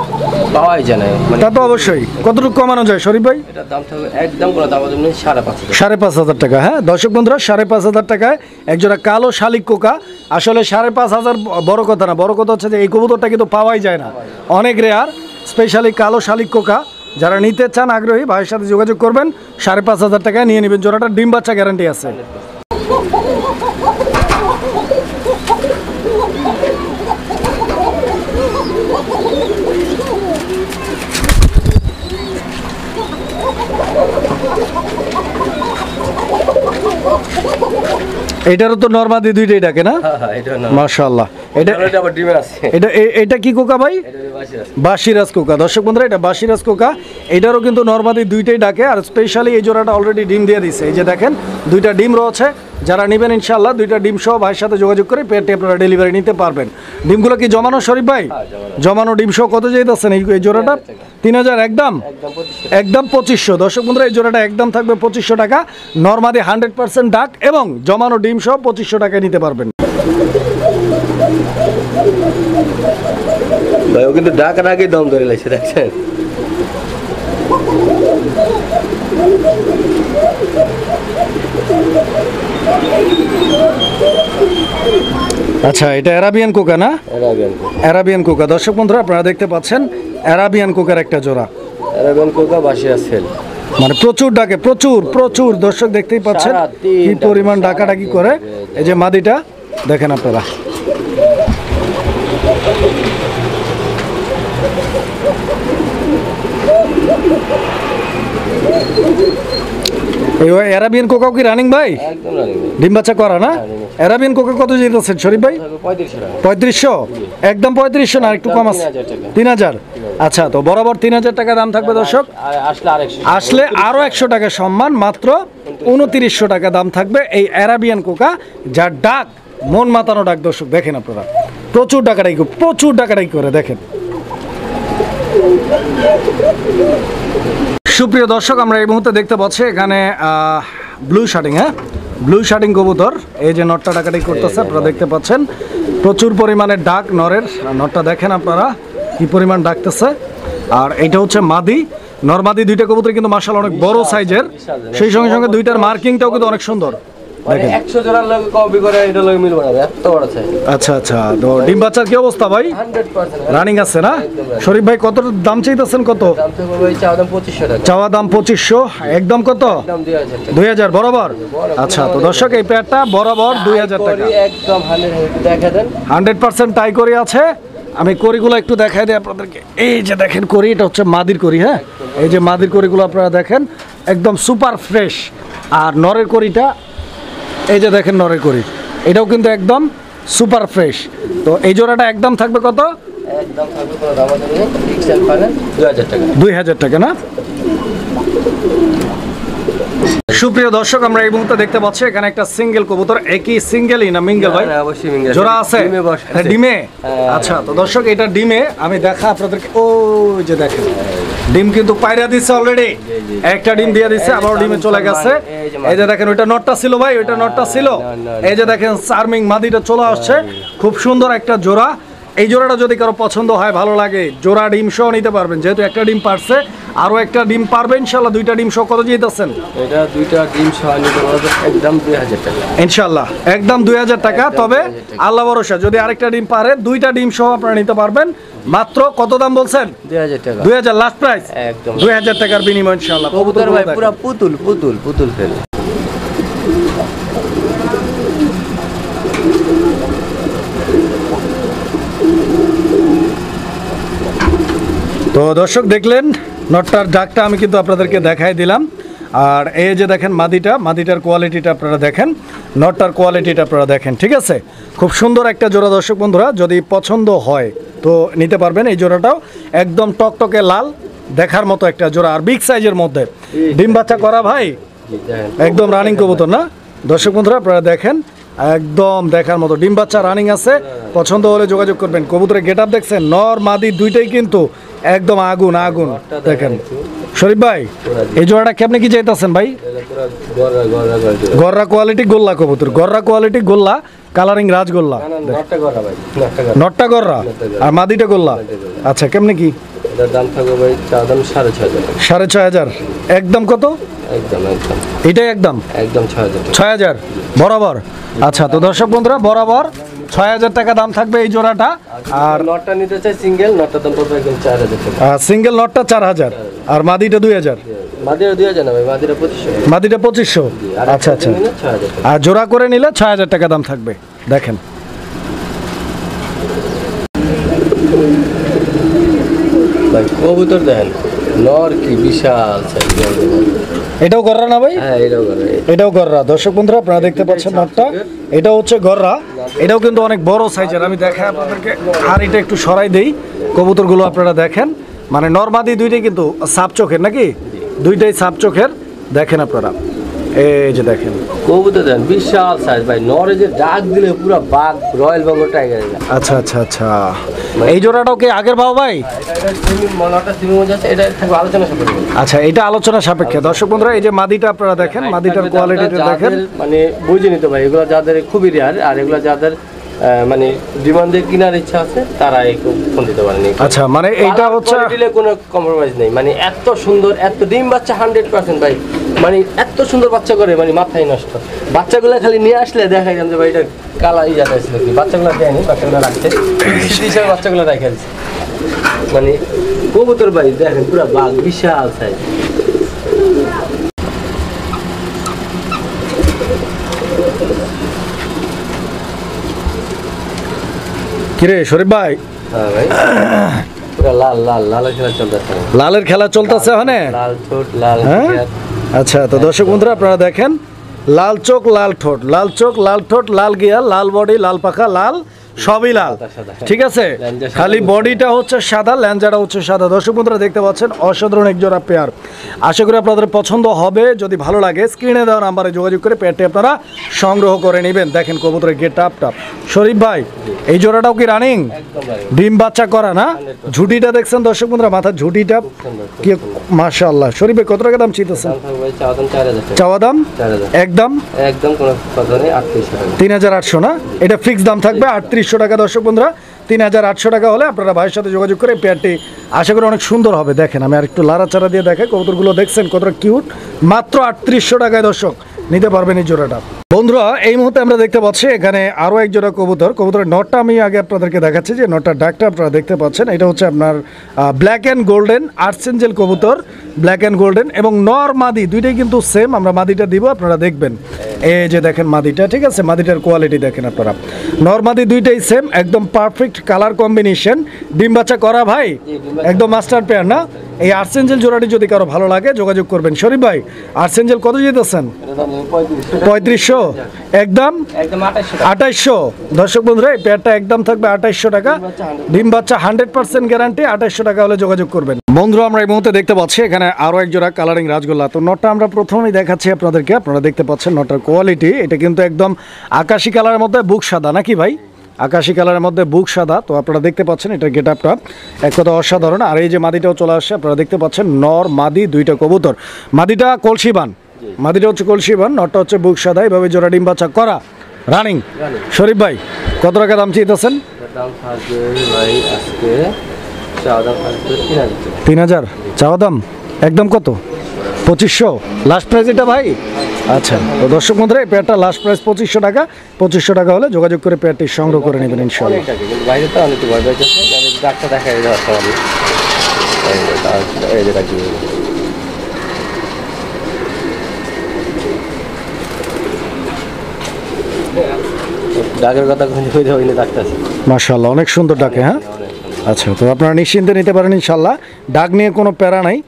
পাওয়াই যায় না। মানে তা তো অবশ্যই। কতটুকু কমানো যায় শরীফ ভাই? এটার দাম থাকবে একদম কোনো দাম হবে না 5,500 টাকা। 5,500 টাকা। হ্যাঁ দর্শক বন্ধুরা, 5,500 টাকায় একজোড়া কালো শালিক কোকা। আসলে 5,500 বড় কথা না, বড় কথা হচ্ছে যে এই কবুতরটা কিন্তু পাওয়াই যায় না, অনেক রেয়ার। স্পেশালি কালো শালিক কোকা যারা নিতে চান আগ্রহী ভাইয়ের সাথে যোগাযোগ করবেন। 5,500 টাকায় নিয়ে নেবেন। জোড়াটা ডিম বাচ্চা গ্যারান্টি আছে। এটারও তো নরমাদি দুইটাই ডাকে না? হ্যাঁ এটা না। মাশাআল্লাহ। এটা এটা আবার ডিমে আছে। এটা কি কোকা ভাই? এটা বাসি আছে। বাসিরাজ কোকা। দর্শক বন্ধুরা, এটা বাসিরাজ কোকা। এটারও কিন্তু নরমাদি দুইটাই ডাকে। আর স্পেশালি এই জোড়াটা অলরেডি ডিম দিয়ে দিছে। এই যে দেখেন দুইটা ডিম রয়েছে। যারা নেবেন ইনশাআল্লাহ দুইটা ডিম সহ ভাইয়ের সাথে যোগাযোগ করে পেটে আপনারা ডেলিভারি নিতে পারবেন। ডিমগুলো কি জমানো শরীফ ভাই? জমানো ডিম সহ কত যেতেছেন এই জোড়াটা? 3,000 একদম? একদম 2500। দর্শক বন্ধুরা, এই জোড়াটা একদম থাকবে 2500 টাকা। নরমাদি 100% ডাক এবং জমানো ডিম সহ 2500 টাকায় নিতে পারবেন। ভাই ও কিন্তু ডাকার আগে দম ধরে লাগছে দেখছেন। আচ্ছা, এটা অ্যারাবিয়ান কোকা না? Arabian Arabian Coca. দর্শক বন্ধুরা, আপনারা দেখতে পাচ্ছেন অ্যারাবিয়ান কোকার একটা জোড়া। অ্যারাবিয়ান কোকা বাসি আছে। মানে প্রচুর ডাকে, প্রচুর। দর্শক দেখতেই পাচ্ছেন সারাদিন কি পরিমাণ ডাকে, ডাকাডাকি করে। এই যে মাদিটা দেখেন আপনারা। এই অ্যারাবিয়ান কোকাও কি রানিং ভাই? একদম রানিং। ডিম বাচ্চা করা না? অ্যারাবিয়ান কোকা কত যেতেছেন শরীফ ভাই? 3500 টাকা। 3500? একদম 3500 না, একটু কম আছে? 3000 টাকা। 3000? আচ্ছা, তো বরাবর 3000 টাকা দাম থাকবে দর্শক। আর আসলে আরেকশো। আসলে আরো 100 টাকা সম্মান, মাত্র 2900 টাকা দাম থাকবে এই অ্যারাবিয়ান কোকা, যার ডাক মন মাতানো ডাক। দর্শক দেখেন আপনারা, প্রচুর ডাকাডাকি করে দেখেন। সুপ্রিয় দর্শক, আমরা এই মুহূর্তে দেখতে পাচ্ছি এখানে ব্লু শার্টিং। হ্যাঁ, ব্লু শার্টিং কবুতর। এই যে নটটা ডাকাডাকি করতেছে, আপনারা দেখতে পাচ্ছেন প্রচুর পরিমাণে ডাক নরের। নটটা দেখেন আপনারা কি পরিমাণ ডাকতেছে। আর এইটা হচ্ছে মাদি। নরমাদি দুইটা কবুতর কিন্তু মাশাআল্লাহ অনেক বড় সাইজের। সেই সঙ্গে সঙ্গে দুইটার মার্কিংটাও কিন্তু অনেক সুন্দর। মানে 100 জোড়ার লগে কপি করে এটা লগে মিলবে না, এত বড় আছে। আচ্ছা, তো ডিম বাচ্চার কি অবস্থা ভাই? 100% রানিং আছে না? শরীফ ভাই কত দাম চাইতেছেন? কত দাম তো ভাই চাওয়া দাম 2500 টাকা। চাওয়া দাম 2500, একদম কত? দাম 2000 টাকা। 2000 বরাবর? আচ্ছা, তো দর্শক এই পেয়ারটা বরাবর 2000 টাকা। একদম 100 দেখা দেন। 100% টাই করি আছে। আমি করিগুলো একটু দেখাই দিই আপনাদেরকে। এই যে দেখেন করি, এটা হচ্ছে মাদির করি। হ্যাঁ, এই যে মাদির করিগুলো আপনারা দেখেন একদম সুপার ফ্রেশ। আর নরের করিটা এই যে দেখেন, নরের করি এটাও কিন্তু একদম সুপার ফ্রেশ। তো এই জোড়াটা একদম থাকবে কত? একদম থাকবে কোনো দাম আছে না, ফিক্স এন্ড ফাইনাল 2000 টাকা। 2000 টাকা না? সুপ্রিয় দর্শক, আমরা এই মুহূর্তে দেখতে পাচ্ছি এখানে একটা সিঙ্গেল কবুতর। একই সিঙ্গেলই না মিঙ্গেল ভাই? না, অবশ্যই মিঙ্গেল। জোড়া আছে? ডিমে বসে আছে। ডিমে? হ্যাঁ। আচ্ছা, তো দর্শক এটা ডিমে। আমি দেখা আপনাদেরকে, ও যে দেখেন ডিম কিন্তু পায়রা দিচ্ছে অলরেডি। একটা ডিম দিয়ে দিচ্ছে, আবার ডিমে চলে গেছে। এই যে দেখেন ওইটা নটটা ছিল ভাই, ওইটা নটটা ছিল। এই যে দেখেন চার্মিং মাদিটা চলে আসছে। খুব সুন্দর একটা জোড়া। এই জোড়াটা যদি কারো পছন্দ হয়, ভালো লাগে, জোড়া ডিম সহ নিতে পারবেন। যেহেতু একটা ডিম পারছে, আরো একটা ডিম পারবে ইনশাল্লাহ। দুইটা ডিম সহ কত যেতেছেন? এটা দুইটা ডিম সহ নিতে পারবে একদম 2000 টাকা। ইনশাল্লাহ একদম 2000 টাকা। তবে আল্লাহ ভরসা, যদি আরেকটা ডিম পারে দুইটা ডিম সহ আপনারা নিতে পারবেন। মাত্র কত দাম বলছেন? 2000 টাকা। 2000 লাস্ট প্রাইস? একদম 2000 টাকার বিনিময় ইনশাআল্লাহ। কবুতর ভাই পুরো পুতুল ফেল। তো দর্শক দেখলেন নটটার ডাকটা আমি কিন্তু আপনাদেরকে দেখাই দিলাম। আর এই যে দেখেন মাদিটার কোয়ালিটিটা আপনারা দেখেন, নটটার কোয়ালিটিটা আপনারা দেখেন। ঠিক আছে, খুব সুন্দর একটা জোড়া। দর্শক বন্ধুরা, যদি পছন্দ হয় তো নিতে পারবেন। এই জোড়াটাও একদম টকটকে লাল, দেখার মতো একটা জোড়া। আর বিগ সাইজের মধ্যে ডিম বাচ্চা করা ভাই, একদম রানিং কবুতর না? দর্শক বন্ধুরা আপনারা দেখেন একদম দেখার মতো, ডিম বাচ্চা রানিং আছে, পছন্দ হলে যোগাযোগ করবেন। কবুতরের গেট আপ দেখছেন, নর মাদি দুইটাই কিন্তু একদম আগুন আগুন। দেখেন শরীফ ভাই, এই জোড়াটা কেমনে কি চাইতেছেন ভাই? গররা কোয়ালিটি গোল্লা কবুতর, গররা কোয়ালিটি গোল্লা, কালারিং রাজগোল্লা। নটটা গররা আর মাদিটা গোল্লা। আচ্ছা কেমনে কি দাম থাকবে ভাই? চা দাম 6,500। 6,500। একদম কত? একদম এটাই একদম 6,000 বরাবর। আচ্ছা তো দর্শক বন্ধুরা, বরাবর 6,000 টাকা দাম থাকবে এই জোড়াটা। আর নটটা নিতে চাই সিঙ্গেল, নটটার দাম পড়বে একদম 4,000 টাকা। সিঙ্গেল নটটা 4,000 আর মাদিটা 2,000। মাদিরা 2,000 না ভাই, মাদিরা 2500। মাদিটা 2500। আচ্ছা আচ্ছা। 6,000 টাকা। আর জোড়া করে নিলে 6,000 টাকা দাম থাকবে। দেখেন ভাই কবুতর দেখেন, নর কি বিশাল সাইজ। এটাও গররা না ভাই? হ্যাঁ এটাও করে। এটাও গররা। দর্শক বন্ধুরা আপনারা দেখতে পাচ্ছেন নটটা, এটা হচ্ছে গররা, এটাও কিন্তু অনেক বড় সাইজের। আমি দেখাই আপনাদেরকে, আর এটা একটু সরাই দেই, কবুতরগুলো আপনারা দেখেন, মানে নরমাদি দুইটাই কিন্তু সাপ চোখের নাকি, দুইটাই সাপ চোখের। দেখেন আপনারা, এই যে দেখেন কবুতর দেখেন বিশাল সাইজ ভাই, নরে যে ডাক দিলে পুরো বাঘ, রয়্যাল বেঙ্গল টাইগার। আচ্ছা আচ্ছা আচ্ছা। এই জোড়াটাও কি আগের ভাও ভাই? আচ্ছা এটা আলোচনা সাপেক্ষে। দর্শক বন্ধুরা এই যে মাদিটা আপনারা দেখেন, মাদিটার কোয়ালিটিটা দেখেন, মানে বুঝে নিতে ভাই, এগুলো যাদের খুবই রেয়ার, আর এগুলো যাদের মানে ডিমান্ডে কেনার ইচ্ছা আছে তারা এই ফোন দিতে পারেন। আচ্ছা মানে এইটা হচ্ছে কোনো কম্প্রোমাইজ নেই, মানে এত সুন্দর, এত ডিম বাচ্চা 100% ভাই, মানে এত সুন্দর বাচ্চা করে, মানে মাথায় নষ্ট। বাচ্চাগুলো খালি নিয়ে আসলে দেখা যান যে ভাই এটা কালা জায়গা ছিল কি, বাচ্চাগুলো দেয়নি, বাচ্চাগুলো রাখছে হিসাবে, বাচ্চাগুলো রেখে দিচ্ছে। মানে কবুতর ভাই দেখেন পুরো বাঘ, বিশাল সাইজ। কিরে শরীফ ভাই? হ্যাঁ ভাই পুরো লাল লাল লালের খেলা চলতেছে। লালের খেলা চলতেছে ওখানে, লাল ঠোঁট লাল। আচ্ছা তো দর্শক বন্ধুরা আপনারা দেখেন, লাল চোখ লাল ঠোঁট, লাল চোখ লাল ঠোঁট লাল গিয়ার, লাল বডি লাল পাখা লাল, সবই লাল। ঠিক আছে, খালি বডিটা হচ্ছে সাদা, ল্যাঞ্জাটা হচ্ছে সাদা। দর্শক বন্ধুরা দেখতে পাচ্ছেন অসাধারণ এক জোড়া পেয়ার। আশা করি আপনাদের পছন্দ হবে, যদি ভালো লাগে স্ক্রিনে দেওয়া নাম্বারে যোগাযোগ করে পেয়ারটি আপনারা সংগ্রহ করে নেবেন। দেখেন কবুতরের গেট আপ টাপ। শরীফ ভাই এই জোড়াটাও কি রানিং? ডিম বাচ্চা করা না? ঝুটিটা দেখছেন দর্শক বন্ধুরা, মাথার ঝুটিটা কি মাশাআল্লাহ। শরীফ ভাই কত টাকা দাম চাইতেছেন? চাওয়া দাম একদম একদম কোনো কথা নেই, 3,800 না? এটা ফিক্স দাম থাকবে 3,800 টাকা। দর্শক বন্ধুরা 3,800 টাকা হলে আপনারা ভাইয়ের সাথে যোগাযোগ করে পেয়ারটি আশা করি অনেক সুন্দর হবে। দেখেন আমি আর একটু লাড়াচাড়া দিয়ে দেখাই, কবুতরগুলো দেখছেন কতটা কিউট, মাত্র 3,800 টাকায় দর্শক নিতে পারবেন এই জোড়াটা। বন্ধুরা এই মুহূর্তে আমরা দেখতে পাচ্ছি এখানে আরও এক জোড়া কবুতর। কবুতরের নটটা আমি আগে আপনাদেরকে দেখাচ্ছি, যে নটটার ডাকটা আপনারা দেখতে পাচ্ছেন, এটা হচ্ছে আপনার ব্ল্যাক অ্যান্ড গোল্ডেন আর্টসেঞ্জেল কবুতর, ব্ল্যাক অ্যান্ড গোল্ডেন এবং নর মাদি দুইটাই কিন্তু সেম। আমরা মাদিটা দিব, আপনারা দেখবেন। এই যে দেখেন মাদিটা, ঠিক আছে, মাদিটার কোয়ালিটি দেখেন আপনারা, নর মাদি দুইটাই সেম, একদম পারফেক্ট কালার কম্বিনেশন। ডিম বাচ্চা করা ভাই, একদম মাস্টার পেয়ার না? এই আর্টসেঞ্জেল জোড়াটি যদি কারো ভালো লাগে যোগাযোগ করবেন। শরীফ ভাই আর্টসেঞ্জেল কত যেতেছেন? 3500 একদম 2800। দর্শক বন্ধুরা এই পেয়ারটা একদম থাকবে 2800 টাকা, ডিম বাচ্চা 100% গ্যারান্টি। 2800 টাকা হলে যোগাযোগ করবেন। বন্ধুরা আমরা এই মুহূর্তে দেখতে পাচ্ছি এখানে আরো এক জোড়া কালারিং রাজগোল্লা। তো নটটা আমরা প্রথমেই দেখাচ্ছি আপনাদেরকে, আপনারা দেখতে পাচ্ছেন নটটার কোয়ালিটি, এটা কিন্তু একদম আকাশি কালারের মধ্যে বুক সাদা নাকি ভাই? আকাশি কালারের মধ্যে বুক সাদা। তো আপনারা দেখতে পাচ্ছেন এটার গেট আপটা এক কথা অসাধারণ। আর এই যে মাদিটাও চলে আসছে, আপনারা দেখতে পাচ্ছেন নর মাদি দুইটা কবুতর। মাদিটা কলসিবান, মাদিটা হচ্ছে কলসিবান, নটটা হচ্ছে বুক সাদা। এইভাবে জোড়া ডিম বাচ্চা করা রানিং। শরীফ ভাই কত টাকা দাম চাইতেছেন? 3,000 চাওয়া দাম, একদম কত? 2500 লাস্ট প্রাইস এটা ভাই? আচ্ছা তো দর্শক বন্ধুরা এই পেয়ারটা লাস্ট প্রাইস 2500 টাকা। 2500 টাকা হলে যোগাযোগ করে পেয়ারটি সংগ্রহ করে নেবেন ইনশাআল্লাহ। ডাকের কথা মাশাআল্লাহ অনেক সুন্দর ডাকে। হ্যাঁ আচ্ছা তো আপনারা নিশ্চিন্তে নিতে পারেন ইনশাআল্লাহ, ডাক নিয়ে কোনো প্যারা নাই,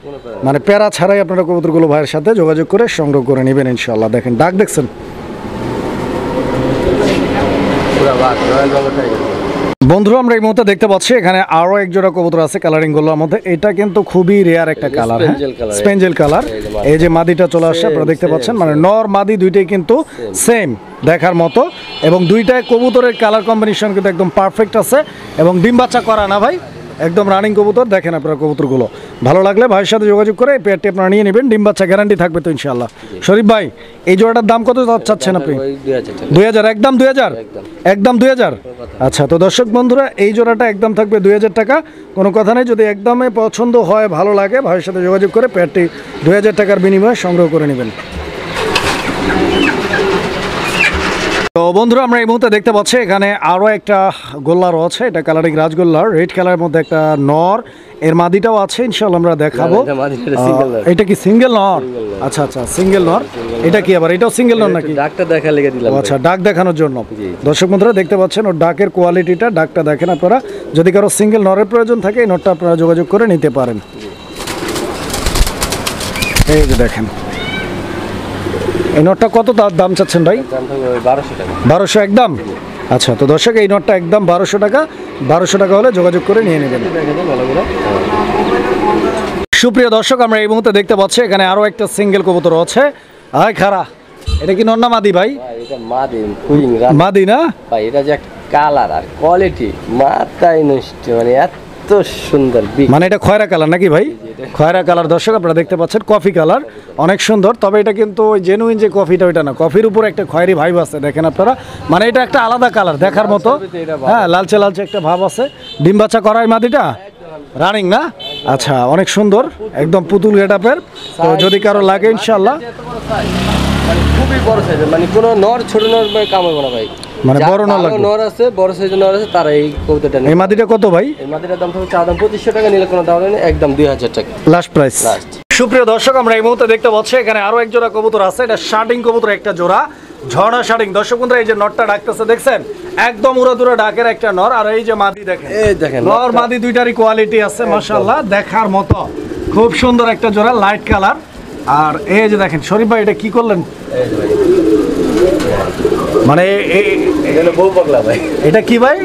মানে প্যারা ছাড়াই আপনারা কবুতরগুলো ভাইয়ের সাথে যোগাযোগ করে সংগ্রহ করে নেবেন ইনশাআল্লাহ। দেখেন ডাক দেখছেন। বন্ধুরা আমরা এই মুহূর্তে দেখতে পাচ্ছি এখানে আরো এক জোড়া কবুতর আছে কালারিং গুলোর মধ্যে। এটা কিন্তু খুবই রেয়ার একটা কালার, হ্যাঁ, স্পেঞ্জেল কালার। এই যে মাদিটা চলে আসছে আপনারা দেখতে পাচ্ছেন, মানে নর মাদি দুইটাই কিন্তু সেম দেখার মতো, এবং দুইটায় কবুতরের কালার কম্বিনেশন কিন্তু একদম পারফেক্ট আছে, এবং ডিম বাচ্চা করা না ভাই, একদম রানিং কবুতর। দেখেন আপনারা কবুতরগুলো, ভালো লাগলে ভাইয়ের সাথে যোগাযোগ করে এই পেয়ারটি আপনারা নিয়ে নেবেন। ডিম বাচ্চা গ্যারান্টি থাকবে তো ইনশাআল্লাহ। শরীফ ভাই এই জোড়াটার দাম কত চাচ্ছেন আপনি? 2000, একদম 2000, একদম 2000। আচ্ছা, তো দর্শক বন্ধুরা এই জোড়াটা একদম থাকবে 2000 টাকা, কোনো কথা নেই। যদি একদমে পছন্দ হয়, ভালো লাগে, ভাইয়ের সাথে যোগাযোগ করে পেয়ারটি 2000 টাকার বিনিময়ে সংগ্রহ করে নেবেন। তো বন্ধুরা আমরা এই মুহূর্তে দেখতে পাচ্ছি এখানে আরও একটা গোল্লা রয়েছে, এটা কালারিং রাজগোল্লার রেড কালারের মধ্যে একটা নর, এর মাদিটাও আছে ইনশাআল্লাহ আমরা দেখাবো। এটা কি সিঙ্গেল নর? আচ্ছা আচ্ছা, সিঙ্গেল নর। এটা কি আবার এটাও সিঙ্গেল নর নাকি? ডাকটা দেখা লেগে দিলাম। আচ্ছা, ডাক দেখানোর জন্য। দর্শক বন্ধুরা দেখতে পাচ্ছেন ওর ডাকের কোয়ালিটিটা, ডাকটা দেখেন আপনারা। যদি কারো সিঙ্গেল নরের প্রয়োজন থাকে এই নরটা আপনারা যোগাযোগ করে নিতে পারেন। এই যে দেখেন এই নটটা কত দাম চাচ্ছেন ভাই? 1200 টাকা। 1200 একদম? আচ্ছা, তো দর্শক এই নটটা একদম 1200 টাকা। 1200 টাকা হলে যোগাযোগ করে নিয়ে নেবেন। সুপ্রিয় দর্শক আমরা এই মুহূর্তে দেখতে পাচ্ছি এখানে আরো একটা সিঙ্গেল কবুতর আছে। আয় খারা, এটা কি নর না মাদি ভাই? এটা মাদি, কুইং মাদি না ভাই? এটা যে কালার আর কোয়ালিটি মাথায় নষ্ট, মানে এত সুন্দর। মানে এটা খয়রা কালার নাকি ভাই? খয়রা কালার দর্শক আপনারা দেখতে পাচ্ছেন, কফি কালার, অনেক সুন্দর। তবে এটা কিন্তু ওই জেনুইন যে কফিটা ওইটা না, কফির উপর একটা খয়েরি ভাইব আছে দেখেন আপনারা, মানে এটা একটা আলাদা কালার দেখার মতো। হ্যাঁ, লালচে লালচে একটা ভাব আছে। ডিম বাচ্চা করায় মাদিটা রানিং না? আচ্ছা, অনেক সুন্দর, একদম পুতুল গেটআপের। তো যদি কারো লাগে ইনশাআল্লাহ, খুবই বড় সাইজের, মানে কোনো নর ছোট নর কামাবো না ভাই, মানে বড় নর লাগবে। নর আছে, বড় সাইজের নর আছে, তারা এই কবুতরটা নেয়। এই মাদিটা কত ভাই? এই মাদিটার দাম থাকবে চা দাম 2500 টাকা, নিলে কোনো দাম নেই, একদম 2000 টাকা লাস্ট প্রাইস। সুপ্রিয় দর্শক আমরা এই মুহূর্তে দেখতে পাচ্ছি এখানে আরো এক জোড়া কবুতর আছে। এটা শার্টিং কবুতর একটা জোড়া, ঝর্ণা শার্টিং। দর্শক বন্ধুরা এই যে নটটা ডাকতেছে দেখছেন, একদম উড়াদুরা ডাকের একটা নর। আর এই যে মাদি দেখেন, এই দেখেন নর মাদি দুইটারই কোয়ালিটি আছে মাশাআল্লাহ, দেখার মতো খুব সুন্দর একটা জোড়া, লাইট কালার। আর এই যে দেখেন শরীফ ভাই এটা কি করলেন? মানে বউ পাগলা ভাই। এটা কি ভাই?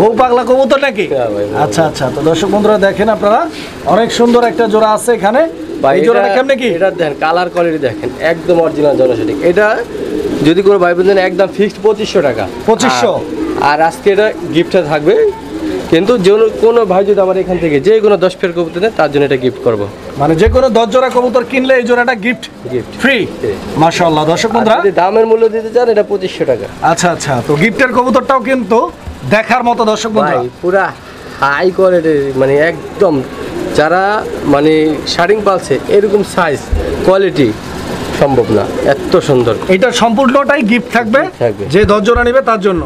বউ পাগলা কবুতর নাকি? ভাই। আচ্ছা আচ্ছা, তো দর্শক বন্ধুরা দেখেন আপনারা অনেক সুন্দর একটা জোড়া আছে এখানে। এই জোড়াটা কেমনে কি? এটা দেখেন কালার কোয়ালিটি দেখেন, একদম অরিজিনাল জনসেটিক। এটা যদি কোনো ভাই বোন একদম ফিক্সড 2500 টাকা। 2500? আর আজকে এটা গিফটে থাকবে, কিন্তু যে কোনো ভাই যদি আমার এখান থেকে যে কোনো 10 পেয়ার কবুতর নেয় তার জন্য এটা গিফট করব। মানে যে কোনো 10 জোড়া কবুতর কিনলে এই জোড়াটা গিফট ফ্রি। মাশাআল্লাহ দর্শক বন্ধুরা, যদি দামের মূল্য দিতে চান এটা 2500 টাকা। আচ্ছা আচ্ছা, তো গিফটের কবুতরটাও কিন্তু দেখার মতো দর্শক বন্ধুরা, ভাই পুরা হাই কোয়ালিটি, মানে একদম যারা মানে শার্টিং পালছে এরকম সাইজ কোয়ালিটি সম্ভব না, এত সুন্দর। এটা সম্পূর্ণটাই গিফট থাকবে, যে 10 জোড়া নেবে তার জন্য।